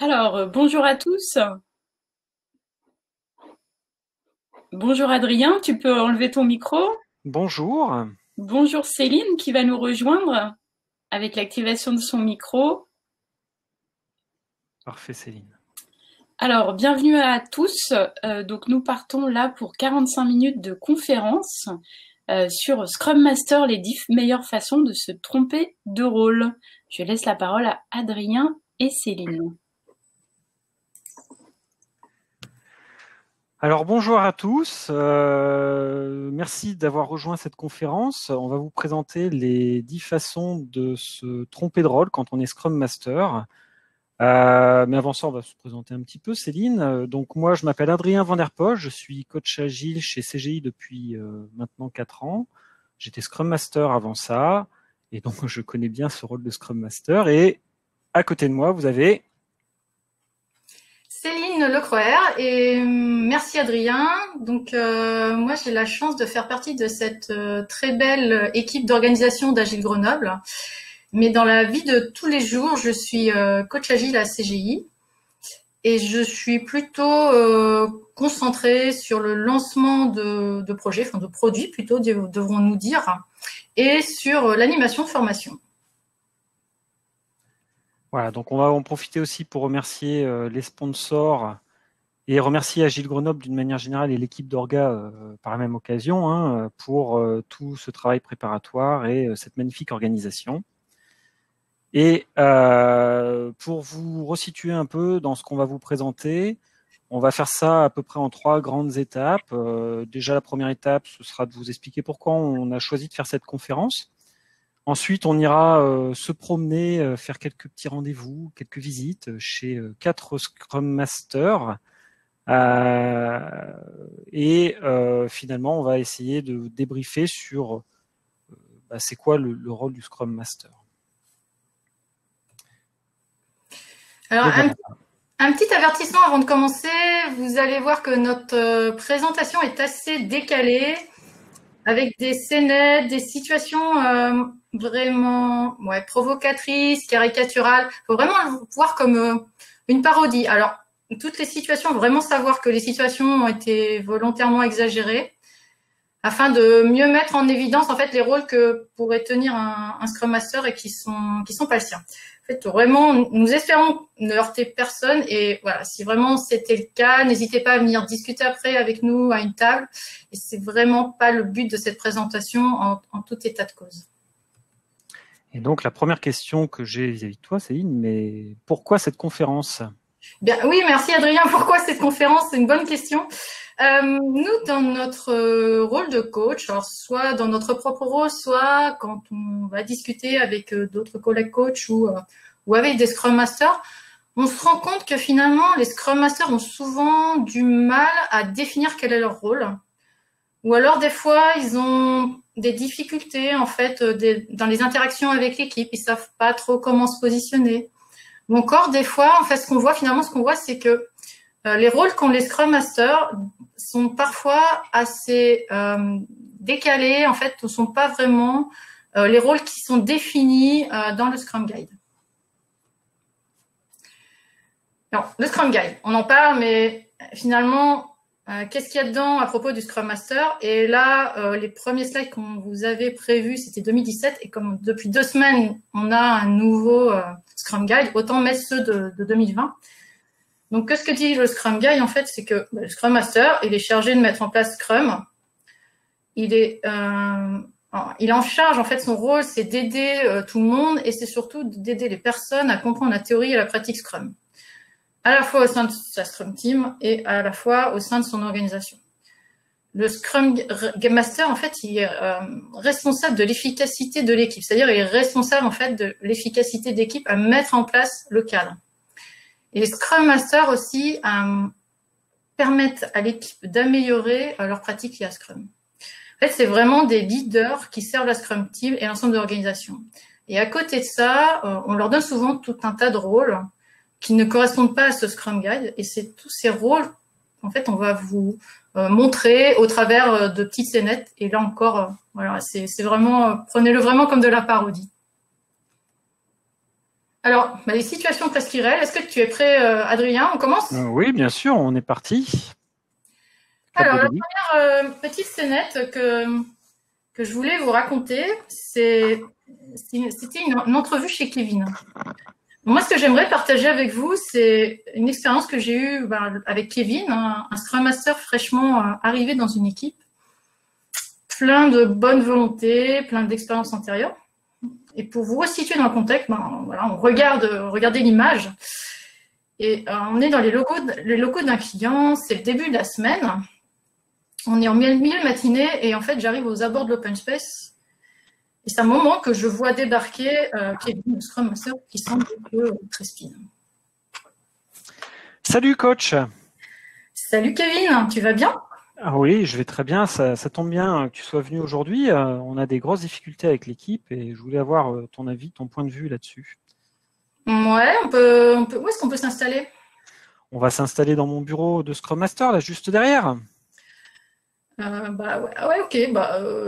Bonjour à tous. Bonjour Adrien, tu peux enlever ton micro. Bonjour, Bonjour Céline qui va nous rejoindre avec l'activation de son micro. parfait Céline. Bienvenue à tous. Donc nous partons là pour 45 minutes de conférence sur Scrum Master, les 10 meilleures façons de se tromper de rôle. Je laisse la parole à Adrien et Céline. Alors bonjour à tous, merci d'avoir rejoint cette conférence. On va vous présenter les 10 façons de se tromper de rôle quand on est Scrum Master. Mais avant ça, on va se présenter un petit peu, Céline. Donc moi, je m'appelle Adrien Van Der Poel, je suis coach agile chez CGI depuis maintenant 4 ans. J'étais Scrum Master avant ça, et donc je connais bien ce rôle de Scrum Master. Et à côté de moi, vous avez... Céline Lecroer et merci Adrien. Donc moi j'ai la chance de faire partie de cette très belle équipe d'organisation d'Agile Grenoble. Mais dans la vie de tous les jours, je suis coach agile à CGI et je suis plutôt concentrée sur le lancement de projets, enfin de produits plutôt devrons-nous dire, et sur l'animation de formation. Voilà, donc on va en profiter aussi pour remercier les sponsors et remercier Agile Grenoble d'une manière générale et l'équipe d'Orga par la même occasion pour tout ce travail préparatoire et cette magnifique organisation. Et pour vous resituer un peu dans ce qu'on va vous présenter, on va faire ça à peu près en 3 grandes étapes. Déjà, la première étape, ce sera de vous expliquer pourquoi on a choisi de faire cette conférence. Ensuite, on ira se promener, faire quelques petits rendez-vous, quelques visites chez 4 Scrum Masters. Et finalement, on va essayer de débriefer sur c'est quoi le rôle du Scrum Master. Alors, Voilà. un petit avertissement avant de commencer, vous allez voir que notre présentation est assez décalée, avec des scénettes, des situations vraiment provocatrices, caricaturales. Il faut vraiment le voir comme une parodie. Alors, toutes les situations, vraiment savoir que les situations ont été volontairement exagérées, afin de mieux mettre en évidence en fait les rôles que pourrait tenir un Scrum Master et qui sont pas le sien. En fait, vraiment, nous espérons ne heurter personne et voilà, si vraiment c'était le cas, n'hésitez pas à venir discuter après avec nous à une table. Et c'est vraiment pas le but de cette présentation en tout état de cause. Et donc, la première question que j'ai vis-à-vis de toi, Céline, mais pourquoi cette conférence ? Bien, oui, merci Adrien. Pourquoi cette conférence? C'est une bonne question. Nous, dans notre rôle de coach, alors soit dans notre propre rôle, soit quand on va discuter avec d'autres collègues coachs ou avec des Scrum Masters, on se rend compte que finalement, les Scrum Masters ont souvent du mal à définir quel est leur rôle. Ou alors, des fois, ils ont des difficultés, en fait, dans les interactions avec l'équipe. Ils savent pas trop comment se positionner. Ou encore, des fois, en fait, ce qu'on voit, c'est que les rôles qu'ont les Scrum Masters sont parfois assez décalés, en fait, ne sont pas vraiment les rôles qui sont définis dans le Scrum Guide. Alors, le Scrum Guide, on en parle, mais finalement, qu'est-ce qu'il y a dedans à propos du Scrum Master? Et là, les premiers slides qu'on vous avait prévus, c'était 2017, et comme depuis 2 semaines, on a un nouveau Scrum Guide, autant mettre ceux de 2020. Donc, qu'est-ce que dit le Scrum Guide? En fait, c'est que le Scrum Master, il est chargé de mettre en place Scrum. Il est en charge, en fait, son rôle, c'est d'aider tout le monde et c'est surtout d'aider les personnes à comprendre la théorie et la pratique Scrum, à la fois au sein de sa Scrum Team et à la fois au sein de son organisation. Le Scrum Master, en fait, il est responsable de l'efficacité de l'équipe, c'est-à-dire il est responsable, en fait, de l'efficacité d'équipe à mettre en place le cadre. Et les Scrum Masters aussi permettent à l'équipe d'améliorer leur pratique liée à Scrum. En fait, c'est vraiment des leaders qui servent la Scrum Team et l'ensemble de l'organisation. Et à côté de ça, on leur donne souvent tout un tas de rôles qui ne correspondent pas à ce Scrum Guide. Et c'est tous ces rôles, en fait, on va vous montrer au travers de petites scénettes. Et là encore, voilà, c'est vraiment, prenez-le vraiment comme de la parodie. Alors, les situations presque irréelles. Est-ce que tu es prêt, Adrien? On commence? Oui, bien sûr, on est parti. Alors, la première petite scénette que je voulais vous raconter, c'était une entrevue chez Kevin. Moi, ce que j'aimerais partager avec vous, c'est une expérience que j'ai eue avec Kevin, un Scrum Master fraîchement arrivé dans une équipe, plein de bonne volonté, plein d'expériences antérieures. Et pour vous resituer dans le contexte, on regardez l'image. Et on est dans les locaux d'un client, c'est le début de la semaine. On est en milieu de matinée et en fait, j'arrive aux abords de l'open space. Et c'est un moment que je vois débarquer Kevin, le Scrum Master, qui semble un peu très speed. Salut coach. Salut Kevin, tu vas bien? Ah oui, je vais très bien. Ça tombe bien que tu sois venu aujourd'hui. On a des grosses difficultés avec l'équipe et je voulais avoir ton avis, ton point de vue là-dessus. Ouais, on peut. Où est-ce qu'on peut s'installer? On va s'installer dans mon bureau de Scrum Master, là, juste derrière. Ouais, ok.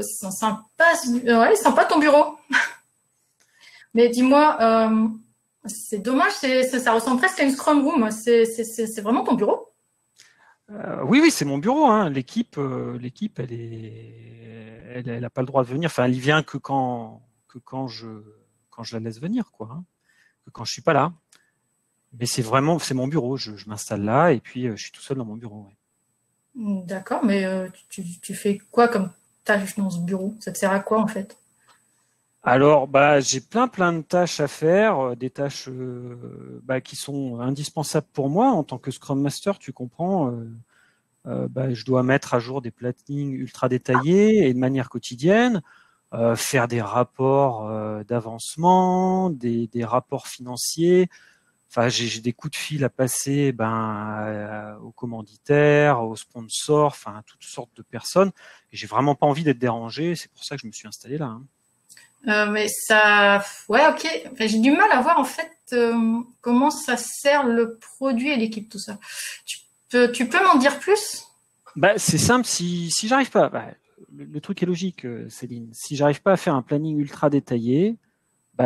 C'est sympa ton bureau. Mais dis-moi, c'est dommage, ça ressemble presque à une Scrum Room. C'est vraiment ton bureau? Oui, c'est mon bureau. Hein. L'équipe, elle n'a pas le droit de venir. Enfin, elle y vient que quand je la laisse venir, quoi. Hein. Que quand je suis pas là. Mais c'est mon bureau. Je m'installe là et puis je suis tout seul dans mon bureau. Ouais. D'accord, mais tu fais quoi comme tâche dans ce bureau? Ça te sert à quoi en fait? Alors, j'ai plein de tâches à faire, des tâches qui sont indispensables pour moi en tant que Scrum Master. Tu comprends. Je dois mettre à jour des plannings ultra détaillés et de manière quotidienne, faire des rapports d'avancement, des rapports financiers. Enfin, j'ai des coups de fil à passer aux commanditaires, aux sponsors, enfin à toutes sortes de personnes. Et j'ai vraiment pas envie d'être dérangé. C'est pour ça que je me suis installé là. Hein. Mais ça, ouais, ok. Enfin, j'ai du mal à voir en fait comment ça sert le produit et l'équipe, tout ça. Tu peux m'en dire plus? C'est simple. Si j'arrive pas, le truc est logique, Céline. Si j'arrive pas à faire un planning ultra détaillé,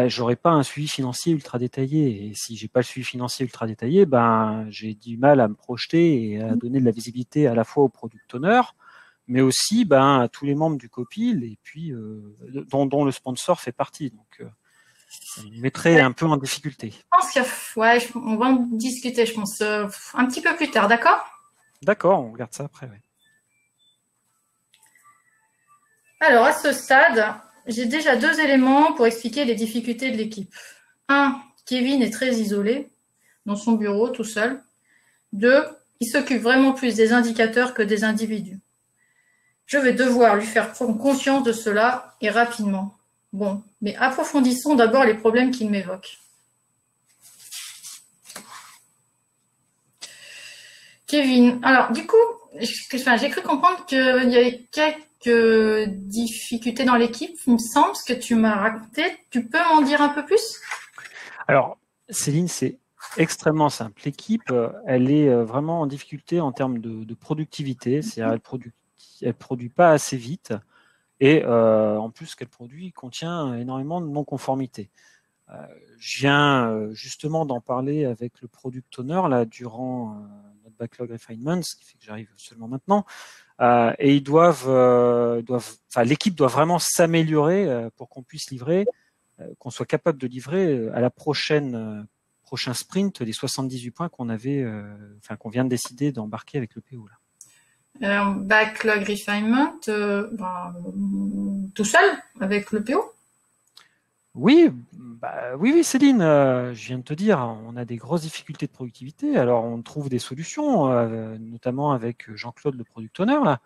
j'aurai pas un suivi financier ultra détaillé. Et si j'ai pas le suivi financier ultra détaillé, j'ai du mal à me projeter et à donner de la visibilité à la fois au product owner, mais aussi à tous les membres du copil et puis dont le sponsor fait partie. Donc ça me mettrait un peu en difficulté. Je pense on va en discuter, je pense, un petit peu plus tard, d'accord? D'accord, on regarde ça après. Ouais. Alors, à ce stade, j'ai déjà 2 éléments pour expliquer les difficultés de l'équipe. 1, Kevin est très isolé dans son bureau, tout seul. 2, il s'occupe vraiment plus des indicateurs que des individus. Je vais devoir lui faire prendre conscience de cela et rapidement. Bon, mais approfondissons d'abord les problèmes qu'il m'évoque. Kevin, alors du coup, j'ai cru comprendre qu'il y avait quelques difficultés dans l'équipe, il me semble, ce que tu m'as raconté. Tu peux m'en dire un peu plus? Alors, Céline, c'est extrêmement simple. L'équipe, elle est vraiment en difficulté en termes de productivité, c'est-à-dire elle produit pas assez vite et en plus ce qu'elle produit contient énormément de non-conformité. Je viens justement d'en parler avec le product owner là durant notre backlog refinement, ce qui fait que j'arrive seulement maintenant. Et l'équipe doit vraiment s'améliorer pour qu'on puisse livrer, qu'on soit capable de livrer à la prochain sprint les 78 points qu'on vient de décider d'embarquer avec le PO là. Backlog refinement, tout seul avec le PO? Oui, Céline, je viens de te dire, on a des grosses difficultés de productivité. Alors, on trouve des solutions, notamment avec Jean-Claude, le product owner. Là,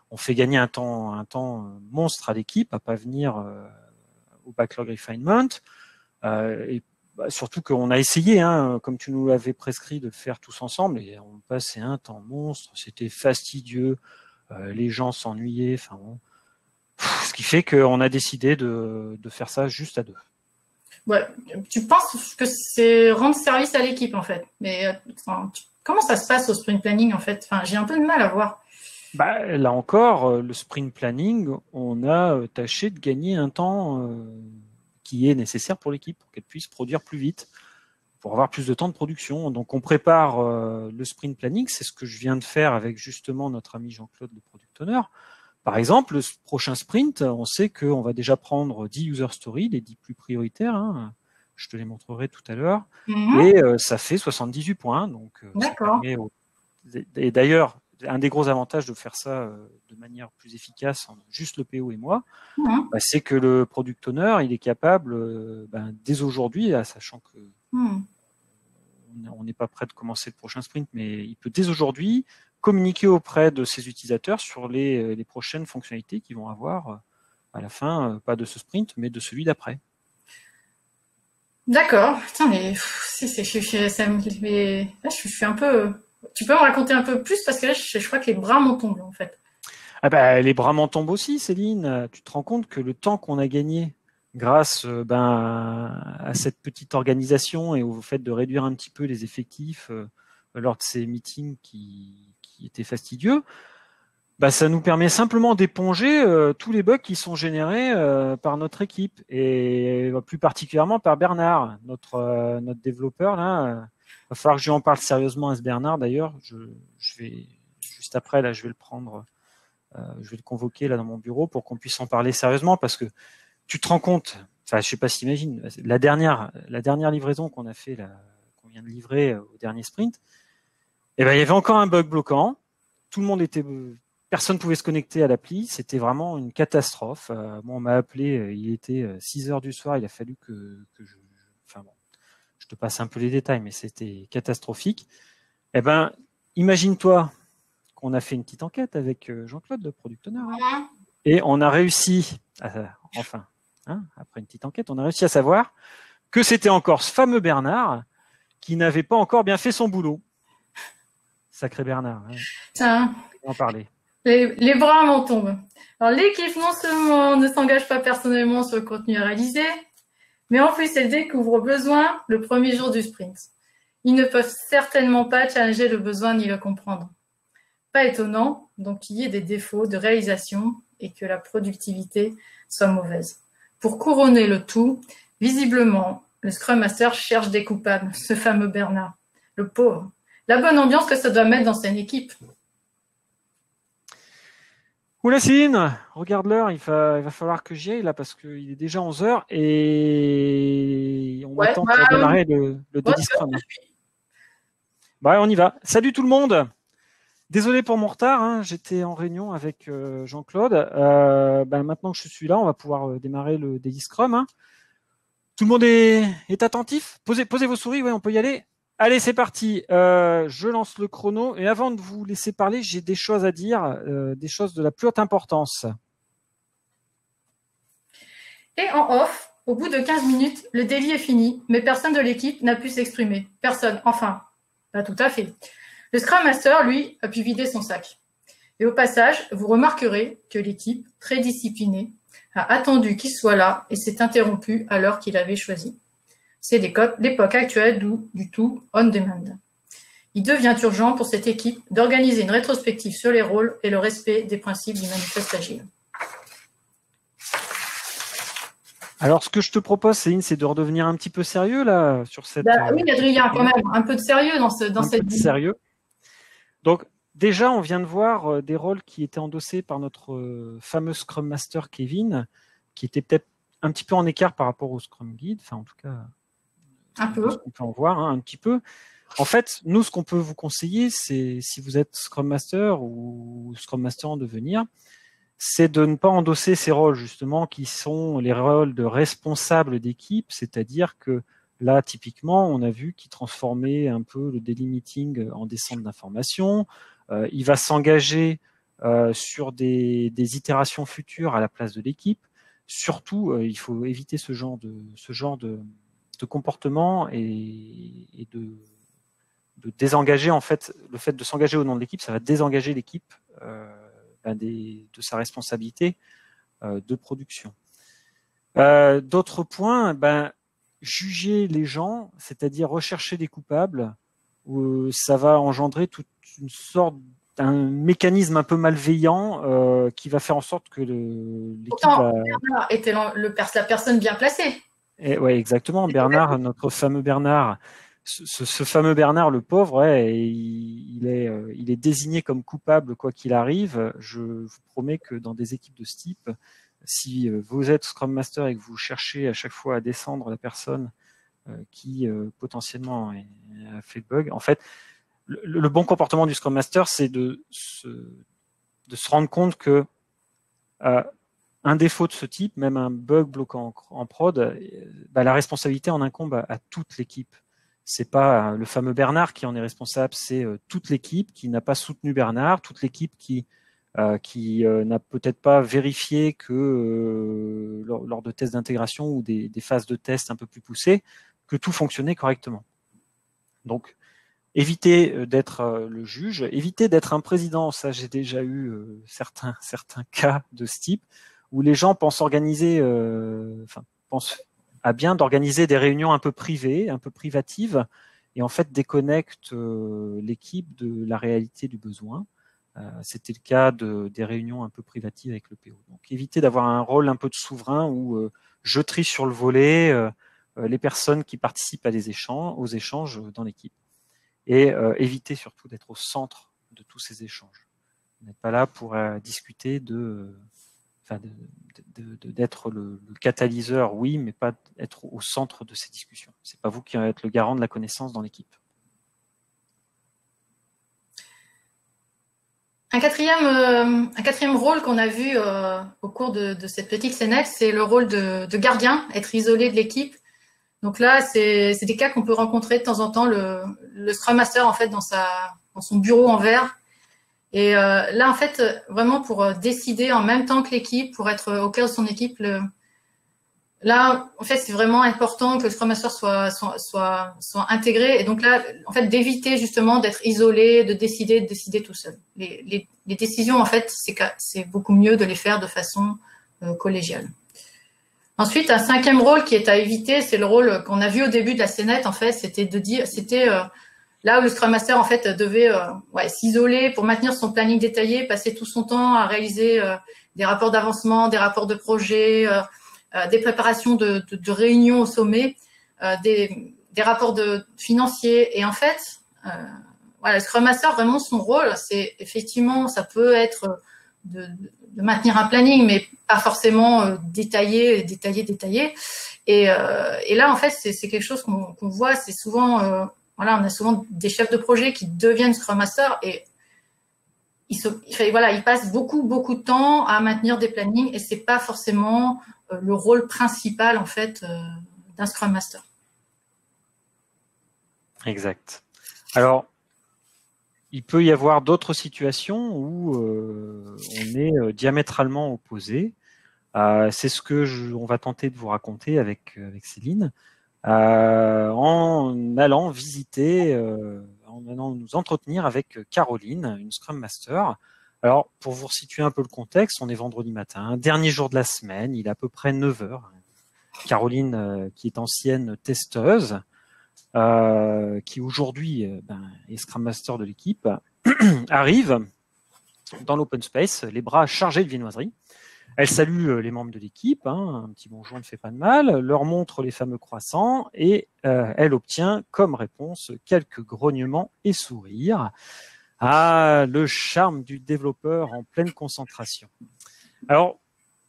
on fait gagner un temps monstre à l'équipe à pas venir au backlog refinement. Et surtout qu'on a essayé, comme tu nous l'avais prescrit, de le faire tous ensemble, et on passait un temps monstre. C'était fastidieux, les gens s'ennuyaient. Enfin bon. Ce qui fait qu'on a décidé de faire ça juste à 2. Ouais, tu penses que c'est rendre service à l'équipe en fait. Mais comment ça se passe au sprint planning en fait? J'ai un peu de mal à voir. Là encore, le sprint planning, on a tâché de gagner un temps qui est nécessaire pour l'équipe pour qu'elle puisse produire plus vite. avoir plus de temps de production. Donc, on prépare le sprint planning. C'est ce que je viens de faire avec justement notre ami Jean-Claude, le product owner. Par exemple, le prochain sprint, on sait qu'on va déjà prendre 10 user stories, les 10 plus prioritaires. Hein. Je te les montrerai tout à l'heure. Et ça fait 78 points. Donc, ça permet et d'ailleurs, un des gros avantages de faire ça de manière plus efficace, juste le PO et moi, c'est que le product owner, il est capable, dès aujourd'hui, sachant que on n'est pas prêt de commencer le prochain sprint, mais il peut dès aujourd'hui communiquer auprès de ses utilisateurs sur les prochaines fonctionnalités qu'ils vont avoir à la fin, pas de ce sprint, mais de celui d'après. D'accord. Putain, mais je suis un peu. Tu peux me raconter un peu plus parce que là, je crois que les bras m'en tombent en fait. Les bras m'en tombent aussi, Céline. Tu te rends compte que le temps qu'on a gagné grâce à cette petite organisation et au fait de réduire un petit peu les effectifs lors de ces meetings qui étaient fastidieux, ça nous permet simplement d'éponger tous les bugs qui sont générés par notre équipe et plus particulièrement par Bernard, notre développeur là. Va falloir que je lui en parle sérieusement à ce Bernard. D'ailleurs, je vais juste après là, je vais le prendre, je vais le convoquer là dans mon bureau pour qu'on puisse en parler sérieusement parce que tu te rends compte. Enfin, je sais pas si t'imagines la dernière livraison qu'on a fait là, qu'on vient de livrer au dernier sprint. Il y avait encore un bug bloquant. Tout le monde personne pouvait se connecter à l'appli. C'était vraiment une catastrophe. Moi, on m'a appelé. Il était 6 heures du soir. Il a fallu que je te passe un peu les détails, mais c'était catastrophique. Imagine-toi qu'on a fait une petite enquête avec Jean-Claude, le product owner, et on a réussi, après une petite enquête, on a réussi à savoir que c'était encore ce fameux Bernard qui n'avait pas encore bien fait son boulot. Sacré Bernard. Tiens. On va en parler. Les bras m'en tombent. Alors, l'équipe non seulement ne s'engage pas personnellement sur le contenu à réaliser, mais en plus, elle découvre au besoin le premier jour du sprint. Ils ne peuvent certainement pas challenger le besoin ni le comprendre. Pas étonnant, donc, qu'il y ait des défauts de réalisation et que la productivité soit mauvaise. Pour couronner le tout, visiblement, le Scrum Master cherche des coupables, ce fameux Bernard, le pauvre. La bonne ambiance que ça doit mettre dans son équipe. Oula Céline, regarde l'heure, il va falloir que j'y aille là parce qu'il est déjà 11h et on attend pour démarrer le Daily Scrum. On y va. Salut tout le monde. Désolé pour mon retard, j'étais en réunion avec Jean-Claude. Maintenant que je suis là, on va pouvoir démarrer le Daily Scrum. Tout le monde est attentif. Posez vos souris, on peut y aller. Allez, c'est parti. Je lance le chrono. Et avant de vous laisser parler, j'ai des choses à dire, des choses de la plus haute importance. Et en off, au bout de 15 minutes, le daily est fini, mais personne de l'équipe n'a pu s'exprimer. Personne. Enfin, pas tout à fait. Le Scrum Master, lui, a pu vider son sac. Et au passage, vous remarquerez que l'équipe, très disciplinée, a attendu qu'il soit là et s'est interrompue à l'heure qu'il avait choisie. C'est l'époque actuelle du tout on-demand. Il devient urgent pour cette équipe d'organiser une rétrospective sur les rôles et le respect des principes du manifeste agile. Alors, ce que je te propose, Céline, c'est de redevenir un petit peu sérieux là sur cette. Oui, Adrien, quand même, un peu de sérieux dans cette. Sérieux. Donc, déjà, on vient de voir des rôles qui étaient endossés par notre fameux Scrum Master Kevin, qui était peut-être un petit peu en écart par rapport au Scrum Guide, enfin en tout cas. Un peu. On peut en voir un petit peu. En fait, nous, ce qu'on peut vous conseiller, c'est si vous êtes Scrum Master ou Scrum Master en devenir, c'est de ne pas endosser ces rôles justement qui sont les rôles de responsable d'équipe, c'est-à-dire que là, typiquement, on a vu qu'il transformait un peu le daily meeting en des centres d'information. Il va s'engager sur des itérations futures à la place de l'équipe. Surtout, il faut éviter ce genre de comportement et de désengager, en fait, le fait de s'engager au nom de l'équipe, ça va désengager l'équipe de sa responsabilité de production. D'autres points, juger les gens, c'est-à-dire rechercher des coupables, ça va engendrer toute une sorte d'un mécanisme un peu malveillant qui va faire en sorte que l'équipe Pourtant, Bernard était la personne bien placée. Oui, exactement. Bernard, notre fameux Bernard, ce fameux Bernard, le pauvre, ouais, il est désigné comme coupable quoi qu'il arrive. Je vous promets que dans des équipes de ce type, si vous êtes Scrum Master et que vous cherchez à chaque fois à descendre la personne qui potentiellement a fait le bug, en fait, le bon comportement du Scrum Master, c'est de se rendre compte que un défaut de ce type, même un bug bloquant en prod, la responsabilité en incombe à toute l'équipe. C'est pas le fameux Bernard qui en est responsable, c'est toute l'équipe qui n'a pas soutenu Bernard, toute l'équipe qui n'a peut-être pas vérifié que lors de tests d'intégration ou des phases de test un peu plus poussées, que tout fonctionnait correctement. Donc, évitez d'être le juge, évitez d'être un président. Ça, j'ai déjà eu certains cas de ce type où les gens pensent pensent à bien d'organiser des réunions un peu privées, un peu privatives, et en fait déconnectent l'équipe de la réalité du besoin. C'était le cas des réunions un peu privatives avec le PO. Donc évitez d'avoir un rôle un peu de souverain où je trie sur le volet les personnes qui participent aux échanges dans l'équipe. Et évitez surtout d'être au centre de tous ces échanges. Vous n'êtes pas là pour discuter d'être le catalyseur, oui, mais pas être au centre de ces discussions. C'est pas vous qui êtes le garant de la connaissance dans l'équipe. Un quatrième rôle qu'on a vu au cours de cette petite scénette, c'est le rôle de gardien, être isolé de l'équipe. Donc là, c'est des cas qu'on peut rencontrer de temps en temps, le Scrum Master en fait dans son bureau en verre. Et là, en fait, vraiment pour décider en même temps que l'équipe, pour être au cœur de son équipe, là, en fait, c'est vraiment important que le Scrum Master soit intégré. Et donc là, en fait, d'éviter justement d'être isolé, de décider tout seul. Les décisions, en fait, c'est beaucoup mieux de les faire de façon collégiale. Ensuite, un cinquième rôle qui est à éviter, c'est le rôle qu'on a vu au début de la scénette, en fait, c'était là où le Scrum Master, en fait, devait s'isoler pour maintenir son planning détaillé, passer tout son temps à réaliser des rapports d'avancement, des rapports de projet, des préparations de réunions au sommet, des rapports financiers. Et en fait, le Scrum Master, vraiment, son rôle, c'est effectivement, ça peut être de maintenir un planning, mais pas forcément détaillé. Et là, en fait, c'est quelque chose qu'on voit, c'est souvent... on a souvent des chefs de projet qui deviennent Scrum Master et ils passent beaucoup de temps à maintenir des plannings et c'est pas forcément le rôle principal en fait d'un Scrum Master. Exact. Alors, il peut y avoir d'autres situations où on est diamétralement opposés. C'est ce que on va tenter de vous raconter avec Céline. En allant visiter, en allant nous entretenir avec Caroline, une Scrum Master. Alors, pour vous resituer un peu le contexte, on est vendredi matin, dernier jour de la semaine, il est à peu près 9 heures. Caroline, qui est ancienne testeuse, qui aujourd'hui est Scrum Master de l'équipe, arrive dans l'open space, les bras chargés de viennoiserie. Elle salue les membres de l'équipe, un petit bonjour ne fait pas de mal, leur montre les fameux croissants et elle obtient comme réponse quelques grognements et sourires. Ah, le charme du développeur en pleine concentration. Alors,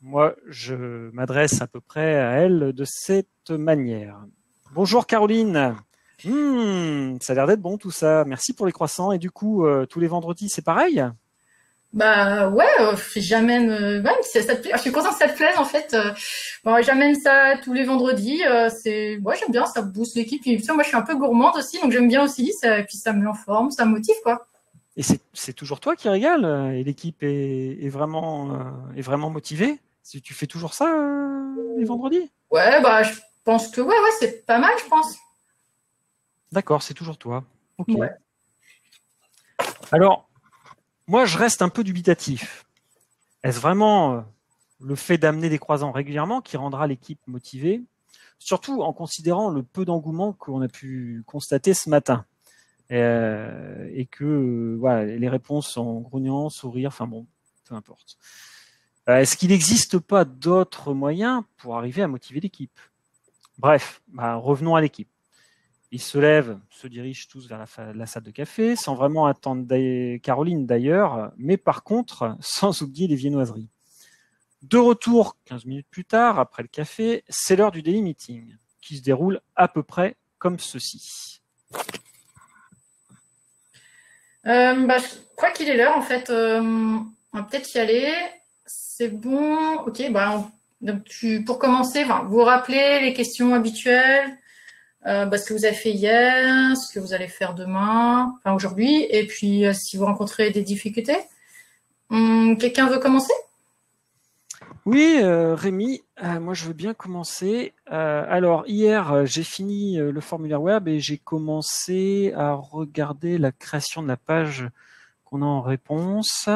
moi, je m'adresse à peu près à elle de cette manière. Bonjour Caroline. Ça a l'air d'être bon tout ça. Merci pour les croissants. Et du coup, tous les vendredis, c'est pareil ? Bah ouais, j'amène. Ça te plaît. Je suis contente que ça te plaise en fait. J'amène ça tous les vendredis. J'aime bien, ça booste l'équipe. Puis, moi, je suis un peu gourmande aussi, donc j'aime bien aussi. Et puis ça me met en forme, ça me motive quoi. Et c'est toujours toi qui régale et l'équipe est vraiment motivée. Tu fais toujours ça les vendredis ? Ouais, je pense que ouais, c'est pas mal, je pense. D'accord, c'est toujours toi. Ok. Ouais. Alors, moi, je reste un peu dubitatif. Est-ce vraiment le fait d'amener des croissants régulièrement qui rendra l'équipe motivée, surtout en considérant le peu d'engouement qu'on a pu constater ce matin et que les réponses sont grognants, sourires, enfin bon, peu importe. Est-ce qu'il n'existe pas d'autres moyens pour arriver à motiver l'équipe ? Bref, revenons à l'équipe. Ils se lèvent, se dirigent tous vers la salle de café, sans vraiment attendre Caroline d'ailleurs, mais par contre, sans oublier les viennoiseries. De retour, 15 minutes plus tard, après le café, c'est l'heure du daily meeting, qui se déroule à peu près comme ceci. Je crois qu'il est l'heure, en fait. On va peut-être y aller. C'est bon. Ok, donc pour commencer, vous vous rappelez les questions habituelles, ce que vous avez fait hier, ce que vous allez faire demain, aujourd'hui, et puis si vous rencontrez des difficultés. Quelqu'un veut commencer? Oui, Rémi, moi je veux bien commencer. Alors hier, j'ai fini le formulaire web et j'ai commencé à regarder la création de la page qu'on a en réponse.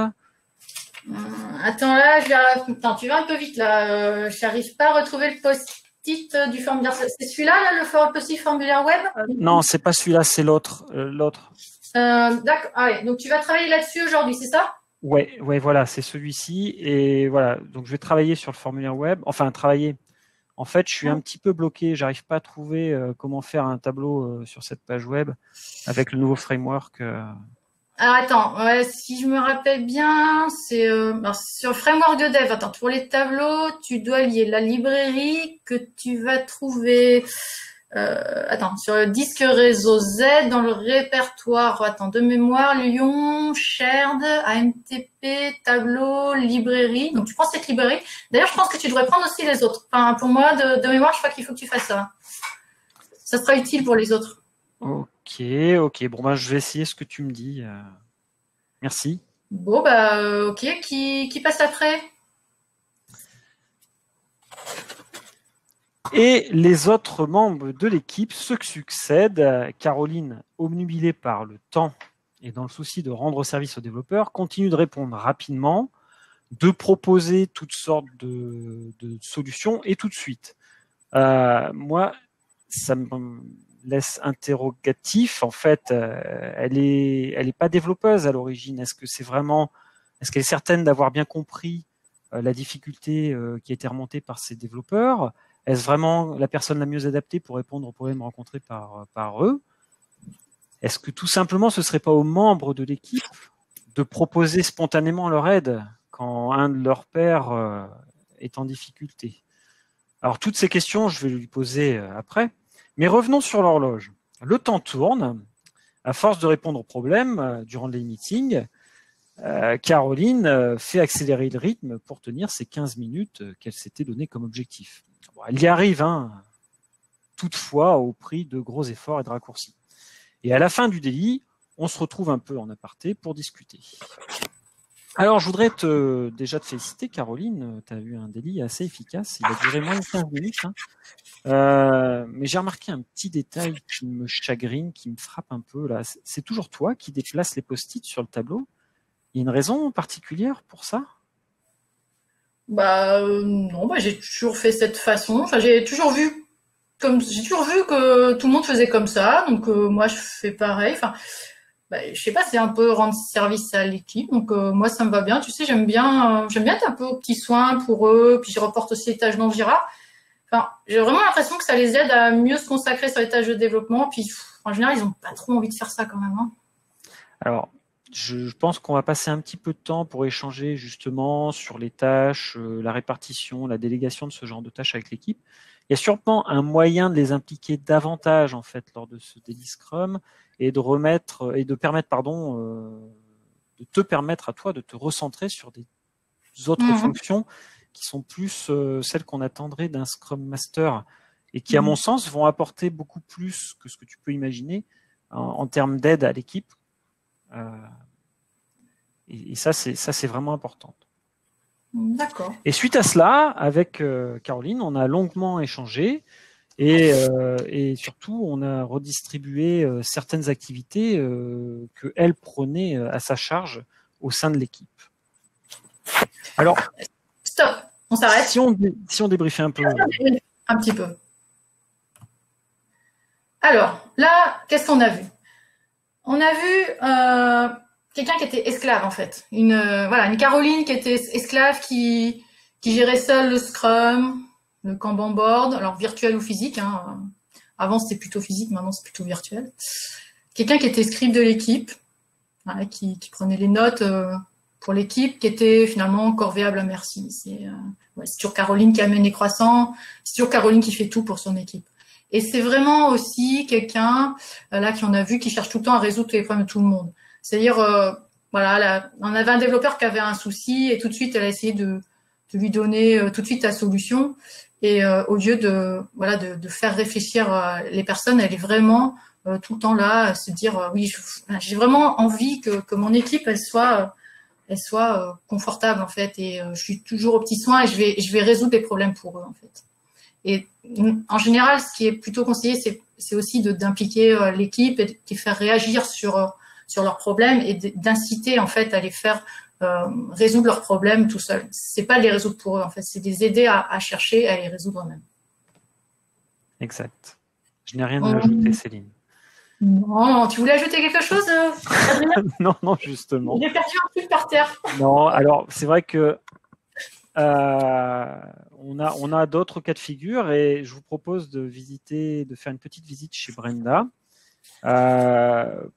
Attends là, Attends, tu vas un peu vite là. Je n'arrive pas à retrouver le post-it du formulaire. C'est celui-là, là, le post-it formulaire web? Non, c'est pas celui-là, c'est l'autre. D'accord. Ah ouais. Donc tu vas travailler là-dessus aujourd'hui, c'est ça? Ouais, voilà, c'est celui-ci. Et voilà, donc je vais travailler sur le formulaire web. Enfin, travailler. En fait, je suis un petit peu bloqué. J'arrive pas à trouver comment faire un tableau sur cette page web avec le nouveau framework. Alors attends, ouais, si je me rappelle bien, c'est sur le framework de dev. Attends, pour les tableaux, tu dois lier la librairie que tu vas trouver. Sur le disque réseau Z dans le répertoire. Attends, de mémoire, Lyon, Shared, AMTP, tableau, librairie. Donc tu prends cette librairie. D'ailleurs, je pense que tu devrais prendre aussi les autres. Enfin, pour moi, de mémoire, je crois qu'il faut que tu fasses ça. Ça sera utile pour les autres. Ok. Bon, je vais essayer ce que tu me dis. Merci. Bon, ok. Qui passe après? Et les autres membres de l'équipe se succèdent. Caroline, obnubilée par le temps et dans le souci de rendre service aux développeurs, continue de répondre rapidement, de proposer toutes sortes de solutions et tout de suite. Moi, ça me laisse interrogatif. En fait, elle est pas développeuse à l'origine. Est-ce qu'elle est certaine d'avoir bien compris la difficulté qui a été remontée par ces développeurs? Est-ce vraiment la personne la mieux adaptée pour répondre aux problèmes rencontrés par eux? Est-ce que tout simplement ce serait pas aux membres de l'équipe de proposer spontanément leur aide quand un de leurs pairs est en difficulté? Alors toutes ces questions, je vais lui poser après. Mais revenons sur l'horloge. Le temps tourne. À force de répondre aux problèmes durant les meetings, Caroline fait accélérer le rythme pour tenir ces 15 minutes qu'elle s'était donné comme objectif. Bon, elle y arrive, toutefois au prix de gros efforts et de raccourcis. Et à la fin du daily, on se retrouve un peu en aparté pour discuter. Alors, je voudrais déjà te féliciter, Caroline. Tu as eu un daily assez efficace. Il a duré moins de 15 minutes. Mais j'ai remarqué un petit détail qui me chagrine, qui me frappe un peu là. C'est toujours toi qui déplaces les post-it sur le tableau. Il y a une raison particulière pour ça? Non, j'ai toujours fait cette façon. Enfin, j'ai toujours vu que tout le monde faisait comme ça. Donc moi, je fais pareil. Enfin, je sais pas, c'est un peu rendre service à l'équipe. Donc moi, ça me va bien. Tu sais, j'aime bien être un peu aux petits soins pour eux. Puis je reporte aussi les tâches dans Jira. Enfin, j'ai vraiment l'impression que ça les aide à mieux se consacrer sur les tâches de développement. Puis, en général, ils n'ont pas trop envie de faire ça quand même. Alors, je pense qu'on va passer un petit peu de temps pour échanger justement sur les tâches, la répartition, la délégation de ce genre de tâches avec l'équipe. Il y a sûrement un moyen de les impliquer davantage en fait lors de ce daily Scrum et de te permettre à toi de te recentrer sur des autres fonctions qui sont plus celles qu'on attendrait d'un Scrum Master et qui, à mon sens, vont apporter beaucoup plus que ce que tu peux imaginer en termes d'aide à l'équipe. Et ça, c'est vraiment important. D'accord. Et suite à cela, avec Caroline, on a longuement échangé et surtout, on a redistribué certaines activités qu'elle prenait à sa charge au sein de l'équipe. Alors, stop, on s'arrête. Si on débriefait un peu. Un petit peu. Alors, là, qu'est-ce qu'on a vu? On a vu quelqu'un qui était esclave, en fait. Une Caroline qui était esclave, qui gérait seule le Scrum, le Kanban board, alors virtuel ou physique. Avant, c'était plutôt physique, maintenant, c'est plutôt virtuel. Quelqu'un qui était scribe de l'équipe, voilà, qui prenait les notes pour l'équipe, qui était finalement corvéable à merci. C'est toujours Caroline qui amène les croissants, c'est toujours Caroline qui fait tout pour son équipe. Et c'est vraiment aussi quelqu'un, là, qu'on a vu, qui cherche tout le temps à résoudre tous les problèmes de tout le monde. C'est-à-dire, voilà, on avait un développeur qui avait un souci et tout de suite, elle a essayé de lui donner tout de suite la solution. Et au lieu de faire réfléchir les personnes, elle est vraiment tout le temps là à se dire oui, j'ai vraiment envie que mon équipe elle soit confortable en fait. Et je suis toujours aux petits soins et je vais résoudre les problèmes pour eux en fait. Et en général, ce qui est plutôt conseillé, c'est aussi d'impliquer l'équipe et de les faire réagir sur leurs problèmes et d'inciter en fait à les faire résoudre leurs problèmes tout seuls. C'est pas les résoudre pour eux en fait, c'est les aider à chercher à les résoudre eux-mêmes. Exact. Je n'ai rien à ajouter, Céline. Non, tu voulais ajouter quelque chose, Adrien? Non, justement. J'ai perdu un truc par terre. Non, alors c'est vrai que on a d'autres cas de figure et je vous propose de faire une petite visite chez Brenda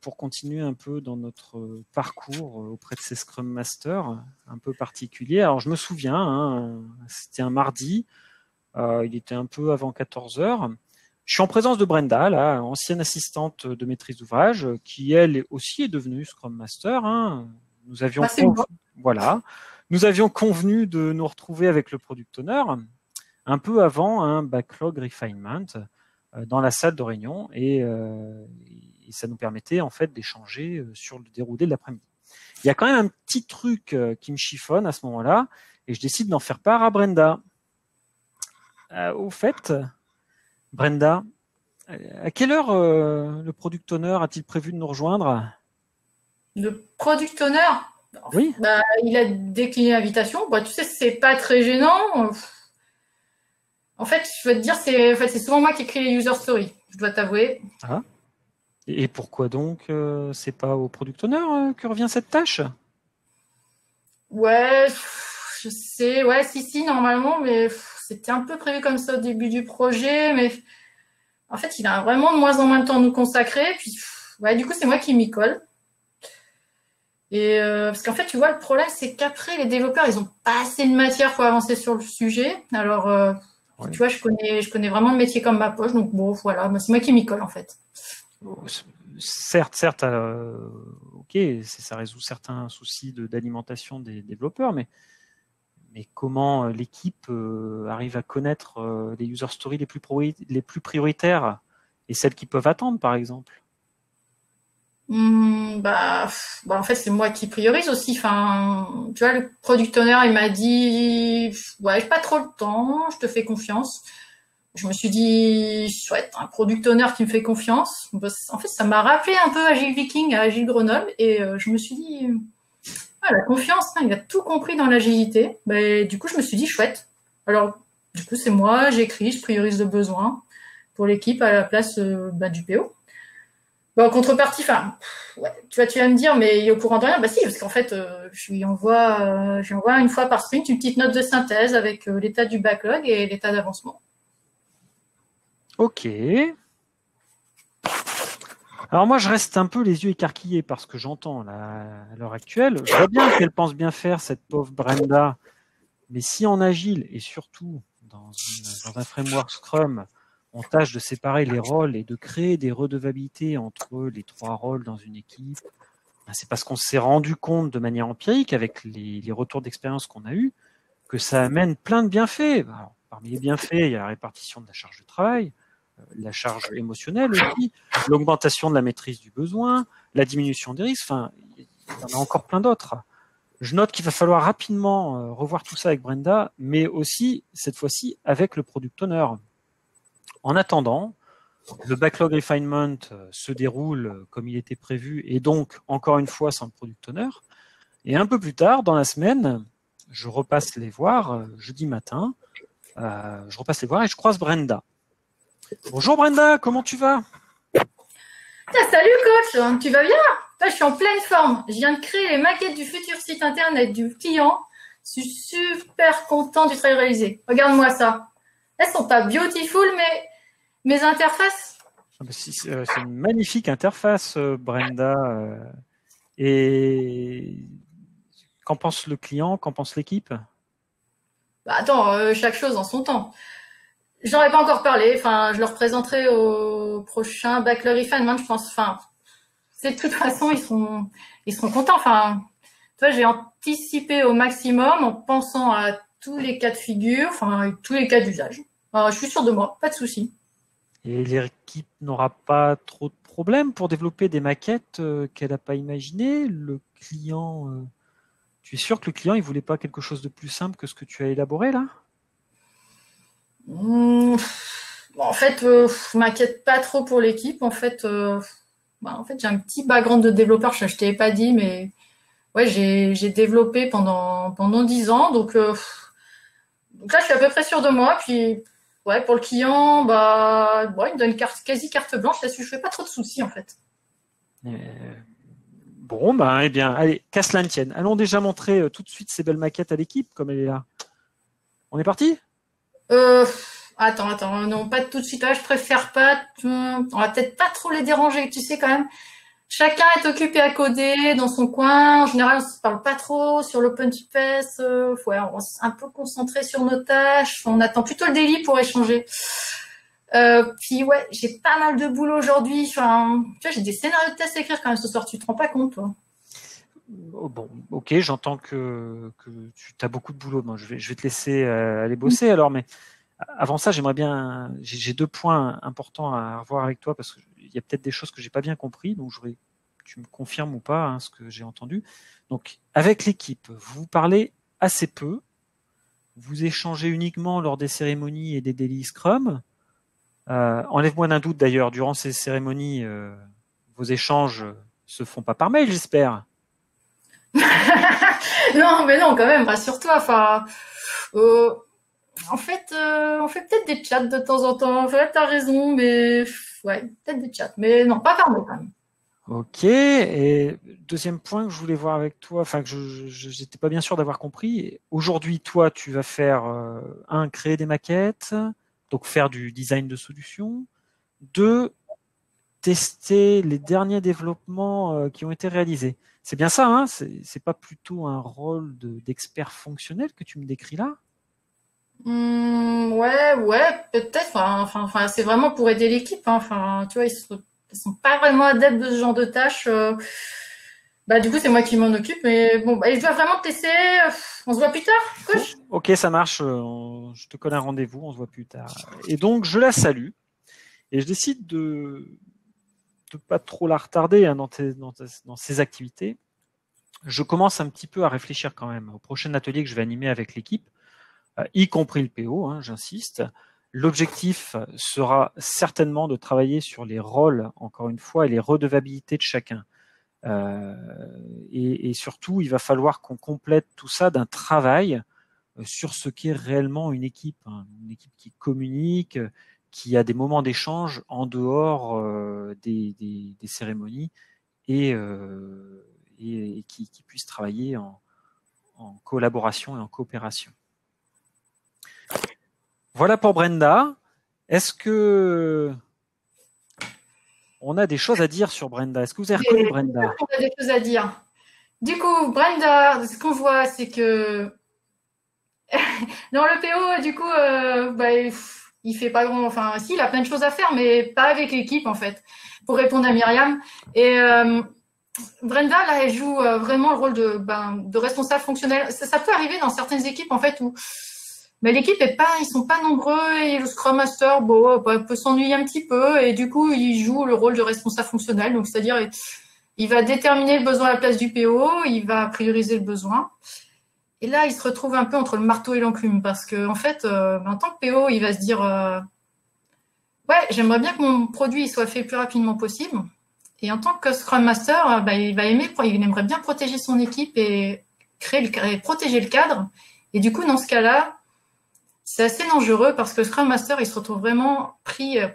pour continuer un peu dans notre parcours auprès de ces Scrum Masters un peu particuliers. Alors je me souviens, c'était un mardi, il était un peu avant 14 heures. Je suis en présence de Brenda, là, ancienne assistante de maîtrise d'ouvrage, qui elle aussi est devenue Scrum Master. Nous avions Nous avions convenu de nous retrouver avec le Product Owner un peu avant un backlog refinement dans la salle de réunion et ça nous permettait en fait d'échanger sur le déroulé de l'après-midi. Il y a quand même un petit truc qui me chiffonne à ce moment-là et je décide d'en faire part à Brenda. Au fait, Brenda, à quelle heure le Product Owner a-t-il prévu de nous rejoindre? Le Product Owner? Oui. Il a décliné l'invitation. Tu sais, c'est pas très gênant. En fait, je veux te dire, c'est souvent moi qui écris les user stories, je dois t'avouer. Ah. Et pourquoi donc c'est pas au Product Owner que revient cette tâche? Ouais, je sais, ouais, si, normalement, mais c'était un peu prévu comme ça au début du projet, mais en fait, il a vraiment de moins en moins de temps à nous consacrer, puis du coup, c'est moi qui m'y colle. Et parce qu'en fait, tu vois, le problème, c'est qu'après, les développeurs, ils ont pas assez de matière pour avancer sur le sujet. Alors, tu vois, je connais vraiment le métier comme ma poche, donc bon, voilà, c'est moi qui m'y colle, en fait. Certes, ok, ça résout certains soucis d'alimentation des développeurs, mais comment l'équipe arrive à connaître les user stories les plus prioritaires et celles qui peuvent attendre, par exemple? En fait, c'est moi qui priorise aussi. Enfin, tu vois, le product owner, il m'a dit, ouais, j'ai pas trop le temps, je te fais confiance. Je me suis dit, chouette, un product owner qui me fait confiance. En fait, ça m'a rappelé un peu Agile Viking à Agile Grenoble et je me suis dit, la confiance, il a tout compris dans l'agilité. Du coup, je me suis dit, chouette. Alors, du coup, c'est moi, j'écris, je priorise le besoin pour l'équipe à la place du PO. En contrepartie, tu vas me dire, mais il est au courant de rien. Si, parce qu'en fait, je lui envoie une fois par sprint une petite note de synthèse avec l'état du backlog et l'état d'avancement. Ok. Alors moi, je reste un peu les yeux écarquillés par ce que j'entends là, à l'heure actuelle. Je vois bien qu'elle pense bien faire, cette pauvre Brenda. Mais si en Agile, et surtout dans un framework Scrum, on tâche de séparer les rôles et de créer des redevabilités entre les trois rôles dans une équipe, c'est parce qu'on s'est rendu compte de manière empirique, avec les retours d'expérience qu'on a eus, que ça amène plein de bienfaits. Alors, parmi les bienfaits, il y a la répartition de la charge de travail, la charge émotionnelle aussi, l'augmentation de la maîtrise du besoin, la diminution des risques, il y en a encore plein d'autres. Je note qu'il va falloir rapidement revoir tout ça avec Brenda, mais aussi, cette fois-ci, avec le Product Owner. En attendant, le backlog refinement se déroule comme il était prévu et donc, encore une fois, sans le Product Owner. Et un peu plus tard, dans la semaine, je repasse les voir, jeudi matin, je repasse les voir et je croise Brenda. Bonjour Brenda, comment tu vas? Salut coach, tu vas bien? Je suis en pleine forme. Je viens de créer les maquettes du futur site internet du client. Je suis super content du travail réalisé. Regarde-moi ça. Elles sont pas beautiful, mais mes interfaces, C'est une magnifique interface, Brenda. Et qu'en pense le client, qu'en pense l'équipe? Bah, attends, chaque chose en son temps. J'en ai pas encore parlé. Enfin, je leur présenterai au prochain Backlog Refinement, je pense. Enfin, c'est de toute façon, ils seront contents. Enfin, tu vois, j'ai anticipé au maximum en pensant à tous les cas de figure, enfin, tous les cas d'usage. Je suis sûre de moi, pas de souci. Et l'équipe n'aura pas trop de problèmes pour développer des maquettes qu'elle n'a pas imaginées. Le client, tu es sûr que le client, il voulait pas quelque chose de plus simple que ce que tu as élaboré là? Bon, en fait, je m'inquiète pas trop pour l'équipe. En fait, j'ai un petit background de développeur. Je t'avais pas dit, mais ouais, j'ai développé pendant 10 ans. Donc là, je suis à peu près sûre de moi. Puis, ouais, pour le client, il me donne quasi carte blanche là-dessus. Je fais pas trop de soucis, en fait. Bon, eh bien, allez, qu'à cela ne tienne. Allons déjà montrer tout de suite ces belles maquettes à l'équipe, comme elle est là. On est parti? Attends, non, pas tout de suite. Là, je préfère pas. On va peut-être pas trop les déranger, tu sais, quand même. Chacun est occupé à coder dans son coin. En général, on se parle pas trop sur l'OpenSpace. Ouais, on s'est un peu concentré sur nos tâches. On attend plutôt le daily pour échanger. Puis ouais, j'ai pas mal de boulot aujourd'hui. Enfin, tu vois, j'ai des scénarios de tests à écrire quand même ce soir. Tu te rends pas compte, toi? Bon, ok, j'entends que tu as beaucoup de boulot. Bon, je vais te laisser aller bosser alors, mais avant ça, j'aimerais bien. J'ai 2 points importants à revoir avec toi parce qu'il y a peut-être des choses que j'ai pas bien compris, donc tu me confirmes ou pas ce que j'ai entendu. Donc, avec l'équipe, vous parlez assez peu, vous échangez uniquement lors des cérémonies et des daily Scrum. Enlève-moi d'un doute d'ailleurs, durant ces cérémonies, vos échanges se font pas par mail, j'espère. Non, mais non, quand même, rassure-toi. Enfin, en fait, on fait peut-être des chats de temps en temps. En fait, t'as raison, mais ouais, peut-être des chats, mais non, pas par mail quand même. Ok. Et deuxième point que je voulais voir avec toi, enfin que je n'étais pas bien sûr d'avoir compris. Aujourd'hui, toi, tu vas faire créer des maquettes, donc faire du design de solutions. 2, tester les derniers développements qui ont été réalisés. C'est bien ça, hein? C'est pas plutôt un rôle d'expert fonctionnel que tu me décris là? Ouais, peut-être. Enfin, c'est vraiment pour aider l'équipe. Hein. Enfin, tu vois, ils sont pas vraiment adeptes de ce genre de tâches. Du coup, c'est moi qui m'en occupe. Mais bon, je dois vraiment te laisser. On se voit plus tard. Couche. Ok, ça marche. Je te colle un rendez-vous. On se voit plus tard. Et donc, je la salue et je décide de pas trop la retarder hein, dans ses activités. Je commence un petit peu à réfléchir quand même au prochain atelier que je vais animer avec l'équipe, y compris le PO, hein, j'insiste. L'objectif sera certainement de travailler sur les rôles, encore une fois, et les redevabilités de chacun. Et surtout, il va falloir qu'on complète tout ça d'un travail sur ce qu'est réellement une équipe qui communique, qui a des moments d'échange en dehors des cérémonies et qui puisse travailler en collaboration et en coopération. Voilà pour Brenda. Est-ce que on a des choses à dire sur Brenda? Est-ce que vous avez reconnu Brenda? On a des choses à dire. Du coup, Brenda, ce qu'on voit, c'est que dans le PO, du coup, il fait pas grand. Enfin, si, il a plein de choses à faire, mais pas avec l'équipe en fait. Pour répondre à Myriam. Et Brenda, là, elle joue vraiment le rôle de responsable fonctionnel. Ça peut arriver dans certaines équipes en fait où l'équipe ils sont pas nombreux et le Scrum Master, peut s'ennuyer un petit peu et du coup, il joue le rôle de responsable fonctionnel. Donc, c'est-à-dire, il va déterminer le besoin à la place du PO, il va prioriser le besoin. Et là, il se retrouve un peu entre le marteau et l'enclume parce que, en fait, en tant que PO, il va se dire, ouais, j'aimerais bien que mon produit soit fait le plus rapidement possible. Et en tant que Scrum Master, il aimerait bien protéger son équipe et protéger le cadre. Et du coup, dans ce cas-là, c'est assez dangereux parce que Scrum Master, il se retrouve vraiment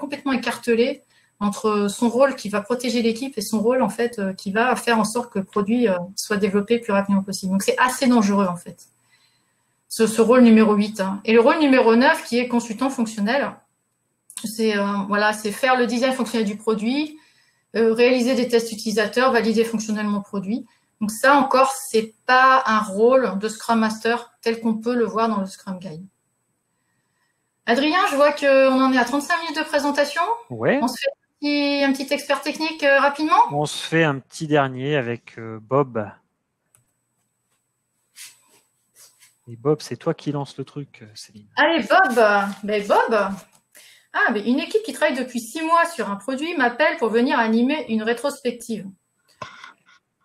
complètement écartelé entre son rôle qui va protéger l'équipe et son rôle, en fait, qui va faire en sorte que le produit soit développé le plus rapidement possible. Donc, c'est assez dangereux, en fait, ce rôle numéro 8. Hein. Et le rôle numéro 9, qui est consultant fonctionnel, C'est faire le design fonctionnel du produit, réaliser des tests utilisateurs, valider fonctionnellement le produit. Donc ça encore, c'est pas un rôle de Scrum Master tel qu'on peut le voir dans le Scrum Guide. Adrien, je vois qu'on en est à 35 minutes de présentation. Ouais. On se fait un petit expert technique rapidement. On se fait un petit dernier avec Bob. Et Bob, c'est toi qui lance le truc, Céline. Allez, Bob. Une équipe qui travaille depuis 6 mois sur un produit m'appelle pour venir animer une rétrospective.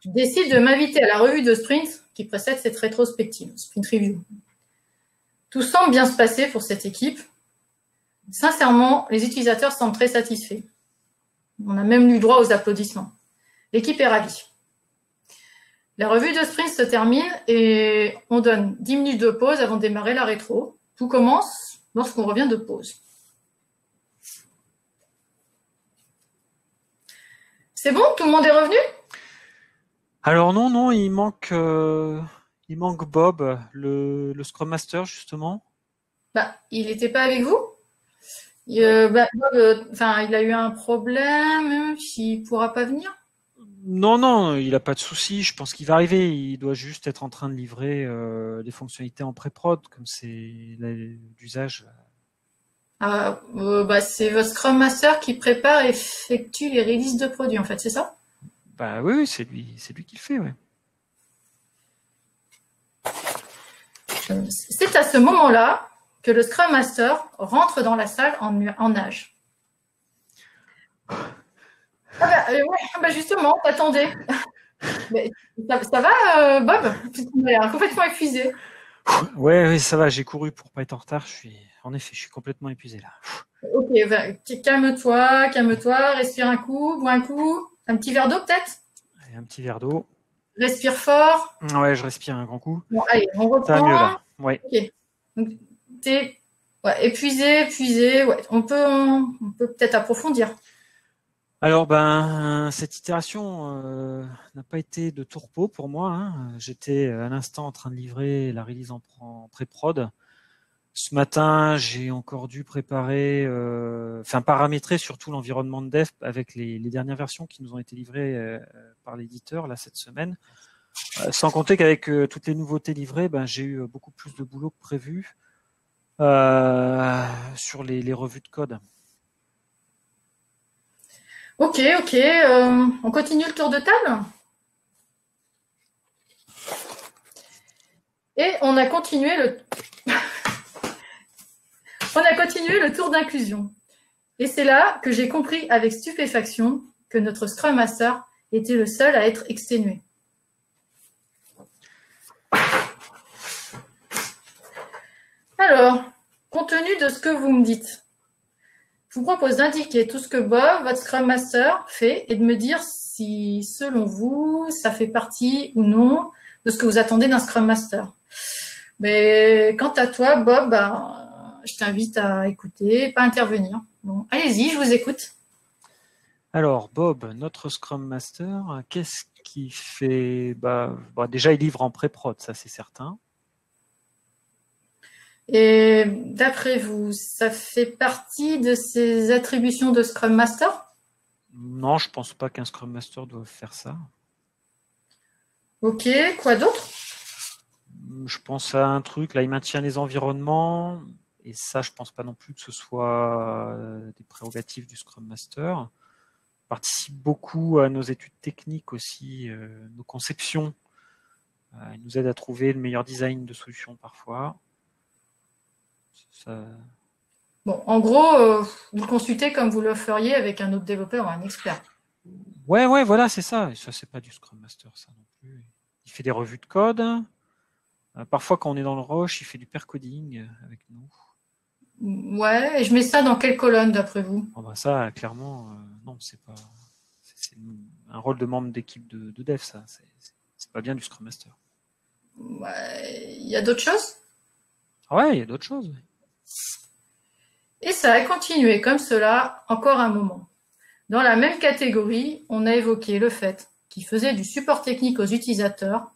Je décide de m'inviter à la revue de sprint qui précède cette rétrospective, sprint review. Tout semble bien se passer pour cette équipe. Sincèrement, les utilisateurs semblent très satisfaits. On a même eu droit aux applaudissements. L'équipe est ravie. La revue de sprint se termine et on donne 10 minutes de pause avant de démarrer la rétro. Tout commence lorsqu'on revient de pause. C'est bon? Tout le monde est revenu? Alors non, il manque Bob, le Scrum Master, justement. Il n'était pas avec vous? Bob, il a eu un problème, il ne pourra pas venir? Non, il n'a pas de souci. Je pense qu'il va arriver. Il doit juste être en train de livrer les fonctionnalités en pré-prod, comme c'est d'usage. C'est votre Scrum Master qui prépare et effectue les releases de produits, en fait, c'est ça? Oui, c'est lui qui le fait, ouais. C'est à ce moment-là que le Scrum Master rentre dans la salle en nage. Justement, t'attendais. Ça va, Bob? Tu as l'air complètement épuisé. Ouais, ça va, j'ai couru pour pas être en retard. En effet, je suis complètement épuisé là. Ok, calme-toi, respire un coup, bois un coup. Un petit verre d'eau peut-être? Un petit verre d'eau. Respire fort. Ouais, je respire un grand coup. Bon, allez, on reprend. Ça va mieux là. Ouais. Ok. Donc, t'es épuisé. Ouais. On peut peut-être approfondir. Alors, cette itération n'a pas été de tout repos pour moi. Hein. J'étais à l'instant en train de livrer la release en pré-prod. Ce matin, j'ai encore dû préparer, paramétrer surtout l'environnement de dev avec les dernières versions qui nous ont été livrées par l'éditeur là cette semaine. Sans compter qu'avec toutes les nouveautés livrées, j'ai eu beaucoup plus de boulot que prévu sur les revues de code. Ok. On continue le tour de table. Et on a continué le tour d'inclusion. Et c'est là que j'ai compris avec stupéfaction que notre Scrum Master était le seul à être exténué. Alors, compte tenu de ce que vous me dites, je vous propose d'indiquer tout ce que Bob, votre Scrum Master, fait et de me dire si, selon vous, ça fait partie ou non de ce que vous attendez d'un Scrum Master. Mais quant à toi, Bob, je t'invite à écouter, pas intervenir. Bon, allez-y, je vous écoute. Alors, Bob, notre Scrum Master, qu'est-ce qu'il fait? Déjà, il livre en pré-prod, ça c'est certain. Et d'après vous, ça fait partie de ses attributions de Scrum Master? Non, je pense pas qu'un Scrum Master doive faire ça. Ok, quoi d'autre? Je pense à un truc, là, il maintient les environnements, et ça, je pense pas non plus que ce soit des prérogatives du Scrum Master. Il participe beaucoup à nos études techniques aussi, nos conceptions. Il nous aide à trouver le meilleur design de solutions parfois. Ça... Bon, en gros, vous consultez comme vous le feriez avec un autre développeur ou un expert. Ouais, voilà, c'est ça. Et ça, c'est pas du Scrum Master, ça non plus. Il fait des revues de code. Parfois, quand on est dans le rush, il fait du pair coding avec nous. Ouais, et je mets ça dans quelle colonne d'après vous? Ça, clairement, non, c'est pas. C'est un rôle de membre d'équipe de dev, ça. C'est pas bien du Scrum Master. Ouais, il y a d'autres choses? Ouais, il y a d'autres choses. Et ça a continué comme cela encore un moment. Dans la même catégorie, on a évoqué le fait qu'il faisait du support technique aux utilisateurs,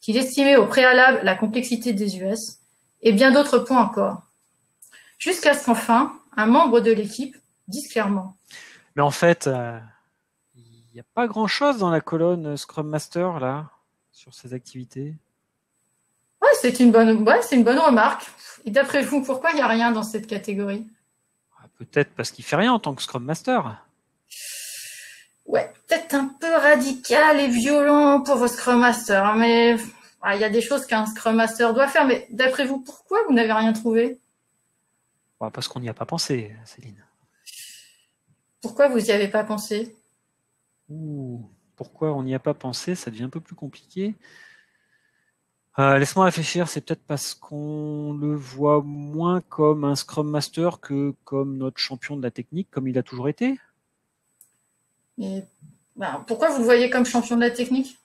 qu'il estimait au préalable la complexité des US, et bien d'autres points encore. Jusqu'à ce qu'enfin, un membre de l'équipe dise clairement. Mais en fait, il n'y a pas grand-chose dans la colonne Scrum Master, là, sur ces activités. Ouais, c'est une bonne remarque. Et d'après vous, pourquoi il n'y a rien dans cette catégorie? Peut-être parce qu'il fait rien en tant que Scrum Master. Ouais, peut-être un peu radical et violent pour vos Scrum Masters, mais il y a des choses qu'un Scrum Master doit faire. Mais d'après vous, pourquoi vous n'avez rien trouvé? Parce qu'on n'y a pas pensé, Céline. Pourquoi vous n'y avez pas pensé? Pourquoi on n'y a pas pensé? Ça devient un peu plus compliqué. Laisse-moi réfléchir, c'est peut-être parce qu'on le voit moins comme un Scrum Master que comme notre champion de la technique, comme il a toujours été. Mais pourquoi vous le voyez comme champion de la technique?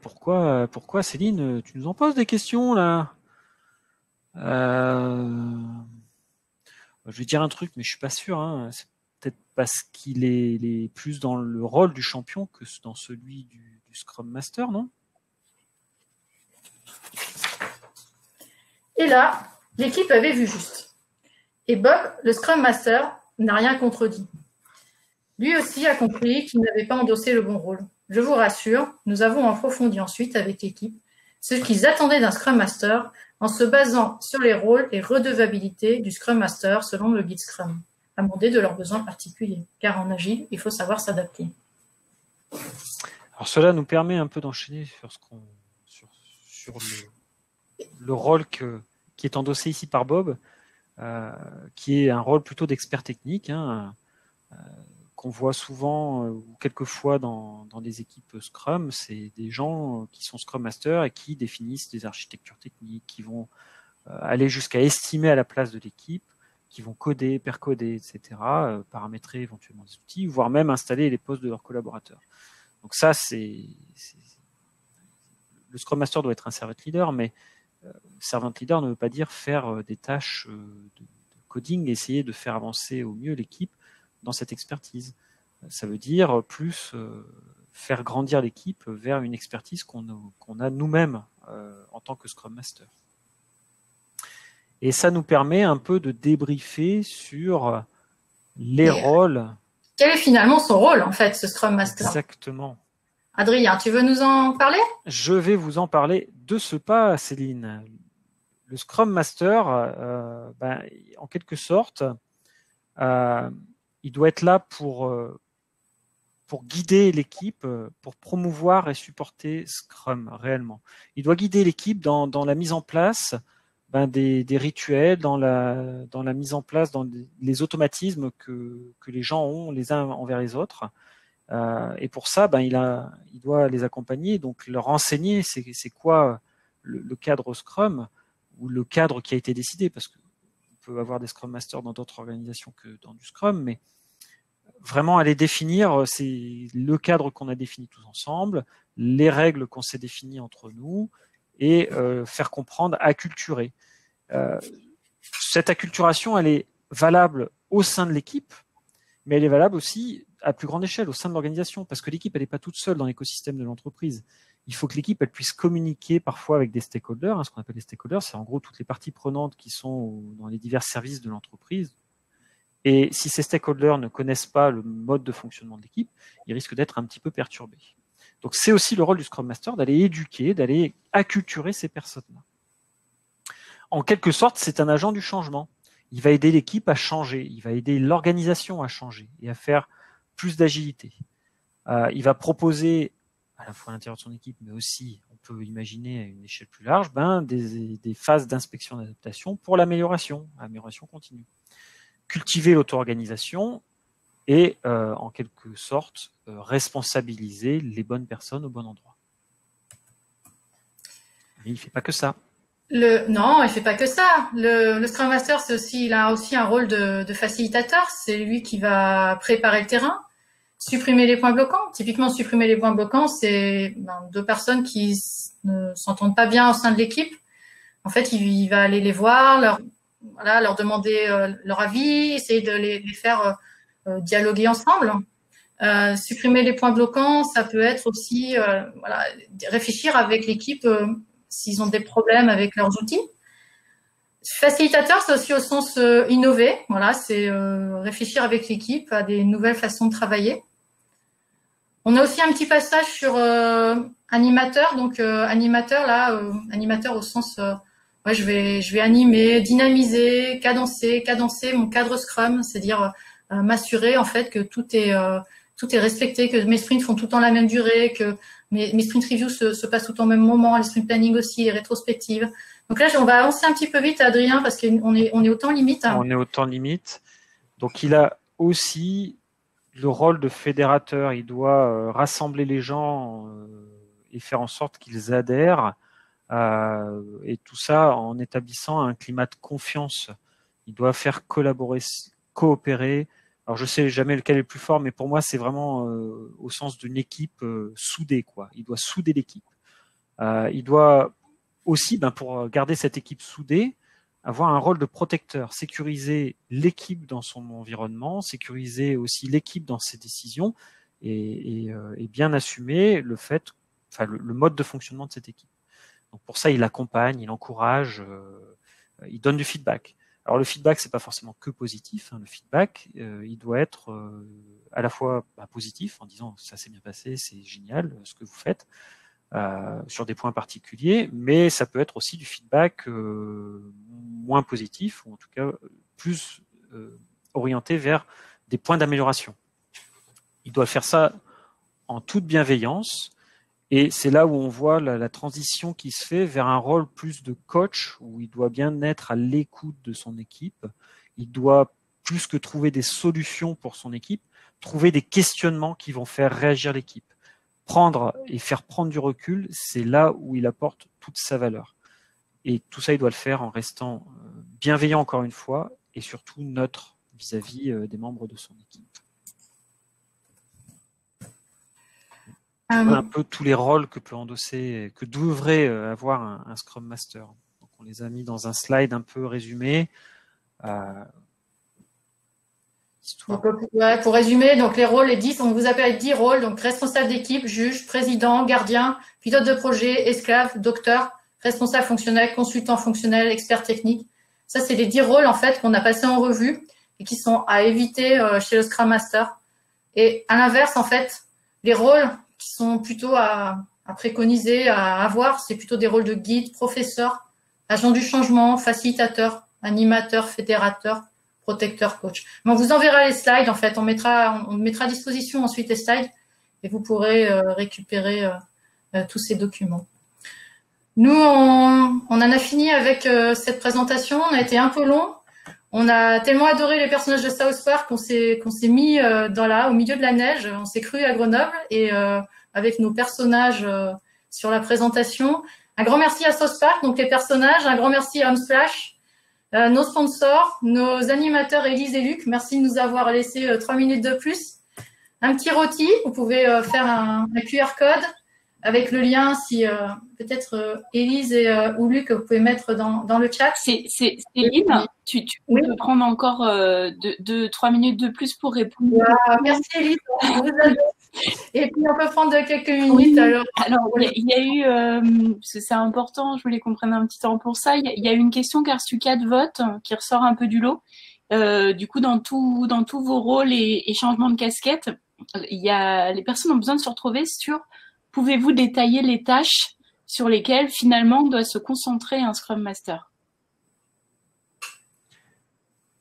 Pourquoi, Céline, tu nous en poses des questions là? Je vais dire un truc, mais je suis pas sûr. Hein. C'est peut-être parce qu'il est plus dans le rôle du champion que dans celui du Scrum Master, non? Et là, l'équipe avait vu juste. Et Bob, le Scrum Master, n'a rien contredit. Lui aussi a compris qu'il n'avait pas endossé le bon rôle. Je vous rassure, nous avons approfondi ensuite avec l'équipe ce qu'ils attendaient d'un Scrum Master en se basant sur les rôles et redevabilités du Scrum Master selon le guide Scrum, amendé de leurs besoins particuliers. Car en agile, il faut savoir s'adapter. Alors cela nous permet un peu d'enchaîner sur le rôle qui est endossé ici par Bob, qui est un rôle plutôt d'expert technique, qu'on voit souvent ou quelquefois dans des équipes Scrum. C'est des gens qui sont Scrum Masters et qui définissent des architectures techniques, qui vont aller jusqu'à estimer à la place de l'équipe, qui vont coder, percoder, etc., paramétrer éventuellement des outils, voire même installer les postes de leurs collaborateurs. Donc ça, le Scrum Master doit être un servant leader, mais servant leader ne veut pas dire faire des tâches de coding, essayer de faire avancer au mieux l'équipe dans cette expertise. Ça veut dire plus faire grandir l'équipe vers une expertise qu'on a nous-mêmes en tant que Scrum Master. Et ça nous permet un peu de débriefer sur les rôles. Quel est finalement son rôle, en fait, ce Scrum Master? Exactement. Adrien, tu veux nous en parler? Je vais vous en parler de ce pas, Céline. Le Scrum Master, en quelque sorte, il doit être là pour guider l'équipe, pour promouvoir et supporter Scrum réellement. Il doit guider l'équipe dans la mise en place des rituels, dans la mise en place, dans les automatismes que les gens ont les uns envers les autres. Et pour ça, il doit les accompagner, donc leur enseigner c'est quoi le cadre Scrum ou le cadre qui a été décidé, parce qu'on peut avoir des Scrum Masters dans d'autres organisations que dans du Scrum, mais vraiment aller définir, c'est le cadre qu'on a défini tous ensemble, les règles qu'on s'est définies entre nous, et faire comprendre, acculturer. Cette acculturation, elle est valable au sein de l'équipe, mais elle est valable aussi à plus grande échelle au sein de l'organisation, parce que l'équipe, elle n'est pas toute seule dans l'écosystème de l'entreprise. Il faut que l'équipe, elle puisse communiquer parfois avec des stakeholders. Ce qu'on appelle les stakeholders, c'est en gros toutes les parties prenantes qui sont dans les divers services de l'entreprise. Et si ces stakeholders ne connaissent pas le mode de fonctionnement de l'équipe, ils risquent d'être un petit peu perturbés. Donc c'est aussi le rôle du Scrum Master d'aller éduquer, d'aller acculturer ces personnes-là. En quelque sorte, c'est un agent du changement. Il va aider l'équipe à changer, il va aider l'organisation à changer et à faire plus d'agilité. Il va proposer, à la fois à l'intérieur de son équipe, mais aussi, on peut imaginer à une échelle plus large, des phases d'inspection d'adaptation pour l'amélioration continue. Cultiver l'auto-organisation et, en quelque sorte, responsabiliser les bonnes personnes au bon endroit. Mais il ne fait pas que ça. Non, il fait pas que ça. Le Scrum Master, il a aussi un rôle de facilitateur. C'est lui qui va préparer le terrain, supprimer les points bloquants. Typiquement, supprimer les points bloquants, c'est deux personnes qui ne s'entendent pas bien au sein de l'équipe. En fait, il va aller les voir, leur demander leur avis, essayer de les faire dialoguer ensemble. Supprimer les points bloquants, ça peut être aussi réfléchir avec l'équipe s'ils ont des problèmes avec leurs outils. Facilitateur, c'est aussi au sens innover. Voilà, c'est réfléchir avec l'équipe à des nouvelles façons de travailler. On a aussi un petit passage sur animateur. Donc animateur là, animateur au sens, ouais, je vais animer, dynamiser, cadencer mon cadre Scrum, c'est-à-dire m'assurer en fait que tout est respecté, que mes sprints font tout le temps la même durée, que mes sprint reviews se passent tout le temps au même moment, les sprint planning aussi, les rétrospectives. Donc là, on va avancer un petit peu vite, Adrien, parce qu'on est au temps limite. On est au temps limite. Donc, il a aussi le rôle de fédérateur. Il doit rassembler les gens et faire en sorte qu'ils adhèrent. Et tout ça en établissant un climat de confiance. Il doit faire collaborer, coopérer. Alors, je sais jamais lequel est le plus fort, mais pour moi, c'est vraiment au sens d'une équipe soudée, quoi. Il doit souder l'équipe. Il doit aussi, pour garder cette équipe soudée, avoir un rôle de protecteur, sécuriser l'équipe dans son environnement, sécuriser aussi l'équipe dans ses décisions et bien assumer le fait, le mode de fonctionnement de cette équipe. Donc pour ça, il accompagne, il encourage, il donne du feedback. Alors le feedback, c'est pas forcément que positif. Le feedback, il doit être à la fois positif en disant ça s'est bien passé, c'est génial ce que vous faites. Sur des points particuliers, mais ça peut être aussi du feedback moins positif, ou en tout cas plus orienté vers des points d'amélioration. Il doit faire ça en toute bienveillance, et c'est là où on voit la transition qui se fait vers un rôle plus de coach, où il doit bien être à l'écoute de son équipe. Il doit, plus que trouver des solutions pour son équipe, trouver des questionnements qui vont faire réagir l'équipe. Prendre et faire prendre du recul, c'est là où il apporte toute sa valeur. Et tout ça, il doit le faire en restant bienveillant encore une fois et surtout neutre vis-à-vis des membres de son équipe. Un peu tous les rôles que peut endosser, que devrait avoir un Scrum Master. Donc, on les a mis dans un slide un peu résumé. Donc, ouais, pour résumer, donc les rôles, les 10, on vous appelle 10 rôles, donc responsable d'équipe, juge, président, gardien, pilote de projet, esclave, docteur, responsable fonctionnel, consultant fonctionnel, expert technique. Ça, c'est les 10 rôles, en fait, qu'on a passé en revue et qui sont à éviter chez le Scrum Master. Et à l'inverse, en fait, les rôles qui sont plutôt à préconiser, à avoir, c'est plutôt des rôles de guide, professeur, agent du changement, facilitateur, animateur, fédérateur, protecteur, coach. Mais on vous enverra les slides, en fait. On mettra à disposition ensuite les slides et vous pourrez récupérer tous ces documents. Nous, on en a fini avec cette présentation. On a été un peu long. On a tellement adoré les personnages de South Park qu'on s'est mis au milieu de la neige. On s'est cru à Grenoble et avec nos personnages sur la présentation. Un grand merci à South Park, donc les personnages. Un grand merci à Homesplash. Nos sponsors, nos animateurs Élise et Luc, merci de nous avoir laissé 3 minutes de plus. Un petit rôti, vous pouvez faire un QR code avec le lien si peut-être Élise ou Luc, vous pouvez mettre dans le chat. C'est Céline, tu peux prendre encore 3 minutes de plus pour répondre. Merci Élise, et puis on peut prendre quelques minutes. Alors il y a eu, parce que c'est important, je voulais qu'on prenne un petit temps pour ça, il y a eu une question Karsuka de vote qui ressort un peu du lot. Du coup, dans tous vos rôles et changements de casquette, les personnes ont besoin de se retrouver sur pouvez-vous détailler les tâches sur lesquelles finalement doit se concentrer un Scrum Master?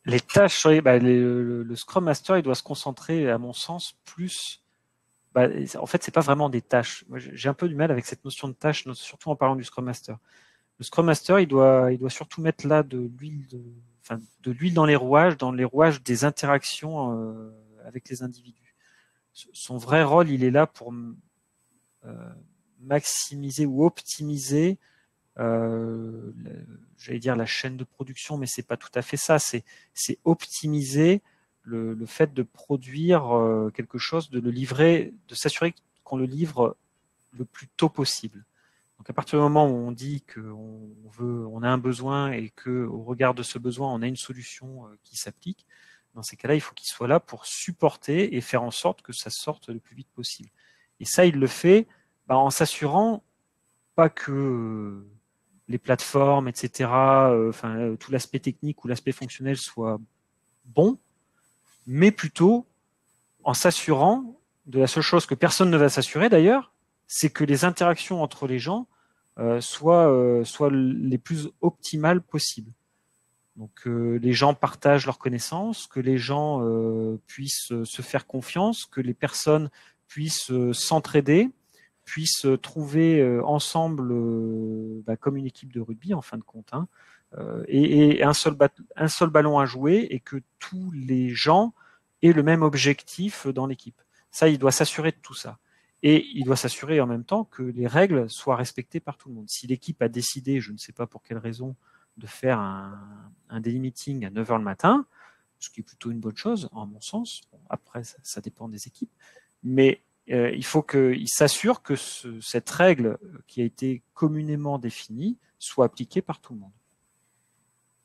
Les tâches, le Scrum Master, il doit se concentrer, à mon sens, plus. En fait, c'est pas vraiment des tâches. Moi, j'ai un peu du mal avec cette notion de tâche, surtout en parlant du Scrum Master. Le Scrum Master, il doit surtout mettre là de l'huile dans les rouages des interactions avec les individus. Son vrai rôle, il est là pour maximiser ou optimiser, j'allais dire la chaîne de production, mais c'est pas tout à fait ça. C'est optimiser le fait de produire quelque chose, de le livrer, de s'assurer qu'on le livre le plus tôt possible. Donc à partir du moment où on dit qu'on a un besoin et qu'au regard de ce besoin, on a une solution qui s'applique, dans ces cas-là, il faut qu'il soit là pour supporter et faire en sorte que ça sorte le plus vite possible. Et ça, il le fait en s'assurant pas que les plateformes, etc., tout l'aspect technique ou l'aspect fonctionnel soit bon, mais plutôt en s'assurant de la seule chose que personne ne va s'assurer d'ailleurs, c'est que les interactions entre les gens soient les plus optimales possibles. Donc les gens partagent leurs connaissances, que les gens puissent se faire confiance, que les personnes puissent s'entraider, puissent trouver ensemble comme une équipe de rugby en fin de compte, hein, et un seul ballon à jouer et que tous les gens aient le même objectif dans l'équipe. Ça, il doit s'assurer de tout ça. Et il doit s'assurer en même temps que les règles soient respectées par tout le monde. Si l'équipe a décidé, je ne sais pas pour quelle raison, de faire un daily meeting à 9h le matin, ce qui est plutôt une bonne chose, en mon sens. Bon, après, ça dépend des équipes. Mais il faut qu'ils s'assurent que cette règle qui a été communément définie soit appliquée par tout le monde.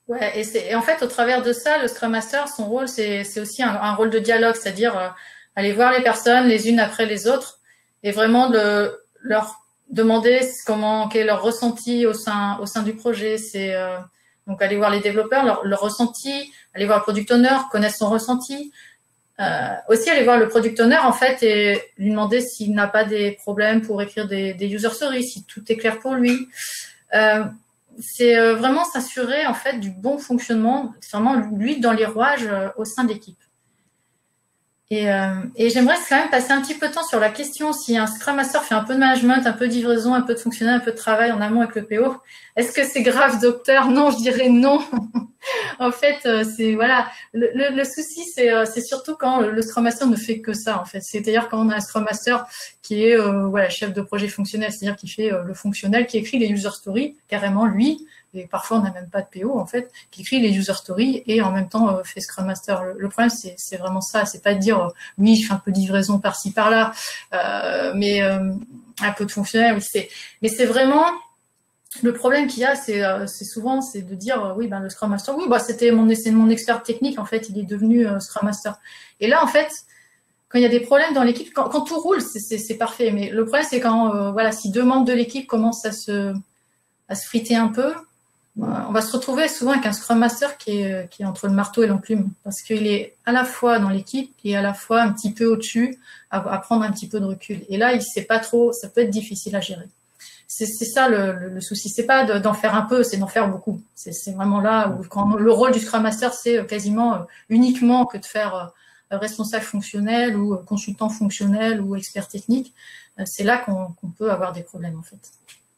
Ouais, et en fait, au travers de ça, le Scrum Master, son rôle, c'est aussi un rôle de dialogue, c'est-à-dire aller voir les personnes les unes après les autres et vraiment leur demander quel est leur ressenti au sein du projet. C'est donc aller voir les développeurs, leur ressenti, aller voir le product owner, connaître son ressenti. Aussi aller voir le product owner en fait et lui demander s'il n'a pas des problèmes pour écrire des user stories, si tout est clair pour lui. C'est vraiment s'assurer en fait du bon fonctionnement, vraiment l'huile dans les rouages au sein de l'équipe. Et j'aimerais quand même passer un petit peu de temps sur la question si un Scrum Master fait un peu de management, un peu de livraison, un peu de fonctionnel, un peu de travail en amont avec le PO. Est-ce que c'est grave, docteur? Non, je dirais non. En fait, c'est voilà. Le souci, c'est surtout quand le Scrum Master ne fait que ça. En fait, c'est-à-dire quand on a un Scrum Master qui est chef de projet fonctionnel, c'est-à-dire qui fait le fonctionnel, qui écrit les user stories carrément lui. Et parfois, on n'a même pas de PO, en fait, qui écrit les user stories et en même temps fait Scrum Master. Le problème, c'est vraiment ça. C'est pas de dire, oui, je fais un peu de livraison par-ci, par-là, mais un peu de fonctionnel, oui, mais c'est vraiment, le problème qu'il y a, c'est souvent, c'est de dire, oui, le Scrum Master, oui, c'est mon expert technique, en fait, il est devenu Scrum Master. Et là, en fait, quand il y a des problèmes dans l'équipe, quand tout roule, c'est parfait. Mais le problème, c'est quand, si deux membres de l'équipe commencent à se friter un peu, on va se retrouver souvent avec un Scrum Master qui est entre le marteau et l'enclume, parce qu'il est à la fois dans l'équipe et à la fois un petit peu au-dessus, à prendre un petit peu de recul. Et là, il sait pas trop, ça peut être difficile à gérer. C'est ça le souci. C'est pas d'en faire un peu, c'est d'en faire beaucoup. C'est vraiment là où quand le rôle du Scrum Master, c'est quasiment uniquement que de faire responsable fonctionnel ou consultant fonctionnel ou expert technique. C'est là qu'on peut avoir des problèmes en fait.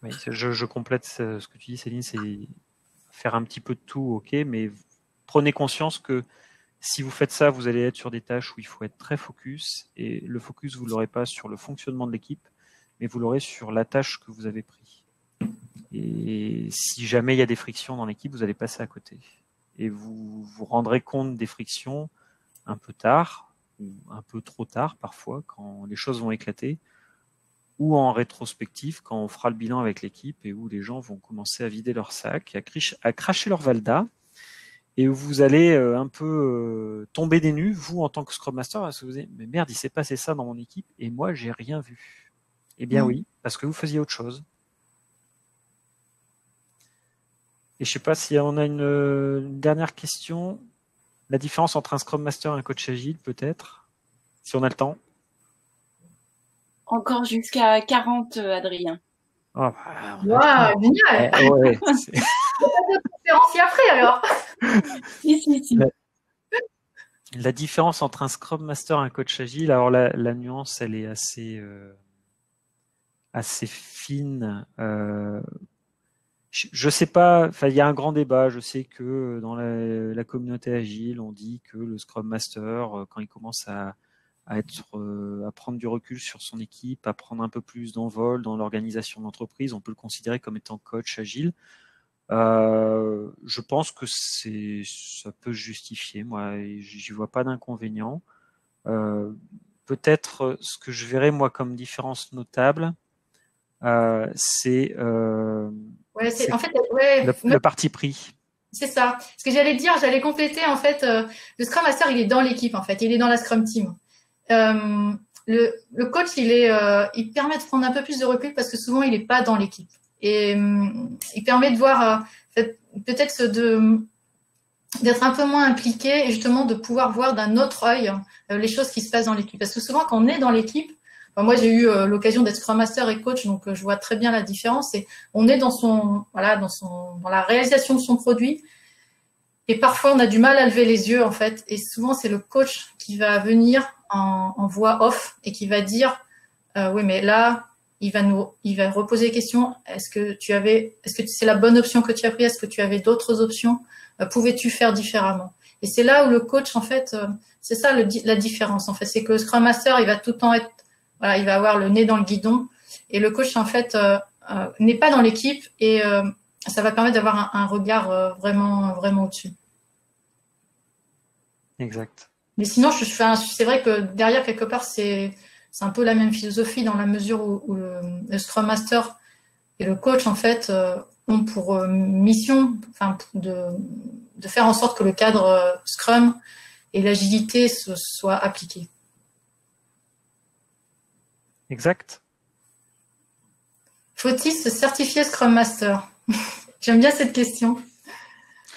Oui, je complète ce que tu dis, Céline, c'est faire un petit peu de tout, ok, mais prenez conscience que si vous faites ça, vous allez être sur des tâches où il faut être très focus, et le focus, vous ne l'aurez pas sur le fonctionnement de l'équipe, mais vous l'aurez sur la tâche que vous avez pris. Et si jamais il y a des frictions dans l'équipe, vous allez passer à côté. Et vous vous rendrez compte des frictions un peu tard, ou un peu trop tard parfois, quand les choses vont éclater, ou en rétrospective quand on fera le bilan avec l'équipe et où les gens vont commencer à vider leur sac, à cracher leur valda, et où vous allez un peu tomber des nues, vous en tant que Scrum Master, parce que vous dites, mais merde, il s'est passé ça dans mon équipe et moi j'ai rien vu. Eh bien oui, parce que vous faisiez autre chose. Et je sais pas si on a une dernière question. La différence entre un Scrum Master et un coach agile, peut-être, si on a le temps. Encore jusqu'à 40, Adrien. Oh, wow, génial. Ouais, pas de conférence après alors. Si. La différence entre un Scrum Master et un coach agile, alors la nuance, elle est assez fine. Je sais pas, il y a un grand débat. Je sais que dans la communauté agile, on dit que le Scrum Master, quand il commence à prendre du recul sur son équipe, à prendre un peu plus d'envol dans l'organisation de l'entreprise, on peut le considérer comme étant coach agile. Je pense que ça peut se justifier. Moi, j'y vois pas d'inconvénient. Peut-être ce que je verrais moi comme différence notable, c'est le parti pris. C'est ça. Ce que j'allais compléter en fait. Le Scrum Master, il est dans l'équipe en fait. Il est dans la Scrum Team. Le coach, il permet de prendre un peu plus de recul parce que souvent il est pas dans l'équipe. et il permet de voir peut-être d'être un peu moins impliqué et justement de pouvoir voir d'un autre œil les choses qui se passent dans l'équipe. Parce que souvent, quand on est dans l'équipe, moi j'ai eu l'occasion d'être Scrum Master et coach, donc je vois très bien la différence. Et on est dans la réalisation de son produit. Et parfois, on a du mal à lever les yeux, en fait. Et souvent, c'est le coach qui va venir en voix off et qui va dire, oui, mais là, il va reposer les questions. Est-ce que c'est la bonne option que tu as prise? Est-ce que tu avais d'autres options? Pouvais-tu faire différemment? Et c'est là où le coach, en fait, c'est ça la différence, en fait. C'est que le Scrum Master, il va tout le temps il va avoir le nez dans le guidon. Et le coach, en fait, n'est pas dans l'équipe et ça va permettre d'avoir un regard vraiment, vraiment au-dessus. Exact. Mais sinon, c'est vrai que derrière, quelque part, c'est un peu la même philosophie dans la mesure où le Scrum Master et le coach, en fait, ont pour mission de faire en sorte que le cadre Scrum et l'agilité soient appliqués. Exact. Faut-il se certifier Scrum Master? J'aime bien cette question.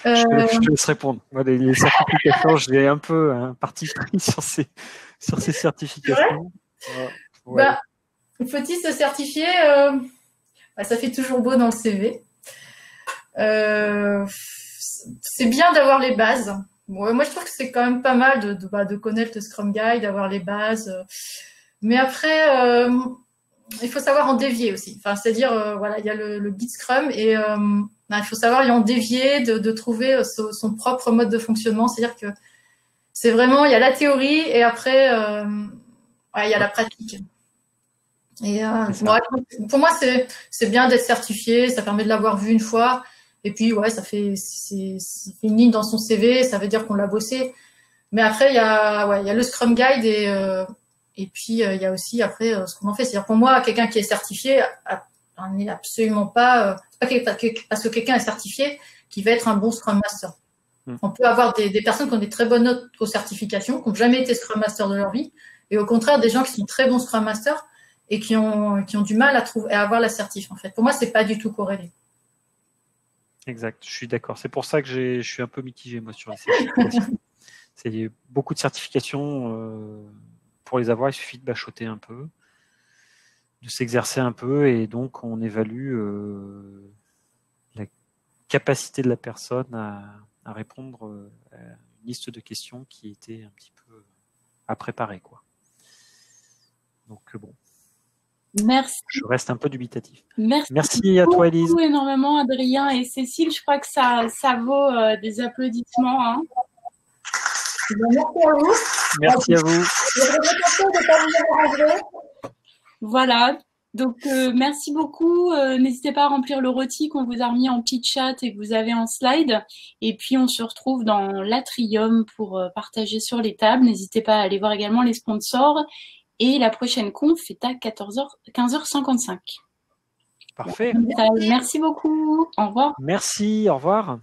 Je te laisse répondre. Moi, les certifications, j'ai un peu un parti pris sur ces certifications. Ouais. Faut-il se certifier? Ça fait toujours beau dans le CV. C'est bien d'avoir les bases. Moi, je trouve que c'est quand même pas mal de connaître le Scrum Guide, d'avoir les bases. Mais après, il faut savoir en dévier aussi. Enfin, c'est-à-dire, il y a le guide Scrum et il faut savoir y en dévier, de trouver son propre mode de fonctionnement. C'est-à-dire que c'est vraiment, il y a la théorie et après, il y a la pratique. Et pour moi, c'est bien d'être certifié. Ça permet de l'avoir vu une fois. Et puis, ça fait une ligne dans son CV. Ça veut dire qu'on l'a bossé. Mais après, il y a le Scrum Guide et puis, il y a aussi après ce qu'on en fait. C'est-à-dire pour moi, quelqu'un qui est certifié n'est absolument pas, parce que quelqu'un est certifié qui va être un bon Scrum Master. On peut avoir des personnes qui ont des très bonnes notes aux certifications, qui n'ont jamais été Scrum Master de leur vie, et au contraire, des gens qui sont très bons Scrum Master et qui ont du mal à avoir l'assertif, en fait. Pour moi, c'est pas du tout corrélé. Exact, je suis d'accord. C'est pour ça que je suis un peu mitigé, moi, sur les certifications. C'est beaucoup de certifications. Pour les avoir, il suffit de bachoter un peu, de s'exercer un peu, et donc on évalue la capacité de la personne à répondre à une liste de questions qui était un petit peu à préparer, quoi. Donc bon. Merci. Je reste un peu dubitatif. Merci à toi, Élise. Merci énormément, Adrien et Cécile. Je crois que ça vaut des applaudissements. Hein. Merci à vous. Merci à vous. Voilà. Donc, merci beaucoup. N'hésitez pas à remplir le rôti qu'on vous a remis en petit chat et que vous avez en slide. Et puis, on se retrouve dans l'Atrium pour partager sur les tables. N'hésitez pas à aller voir également les sponsors. Et la prochaine conf est à 15h55. Parfait. Merci beaucoup. Au revoir. Merci, au revoir.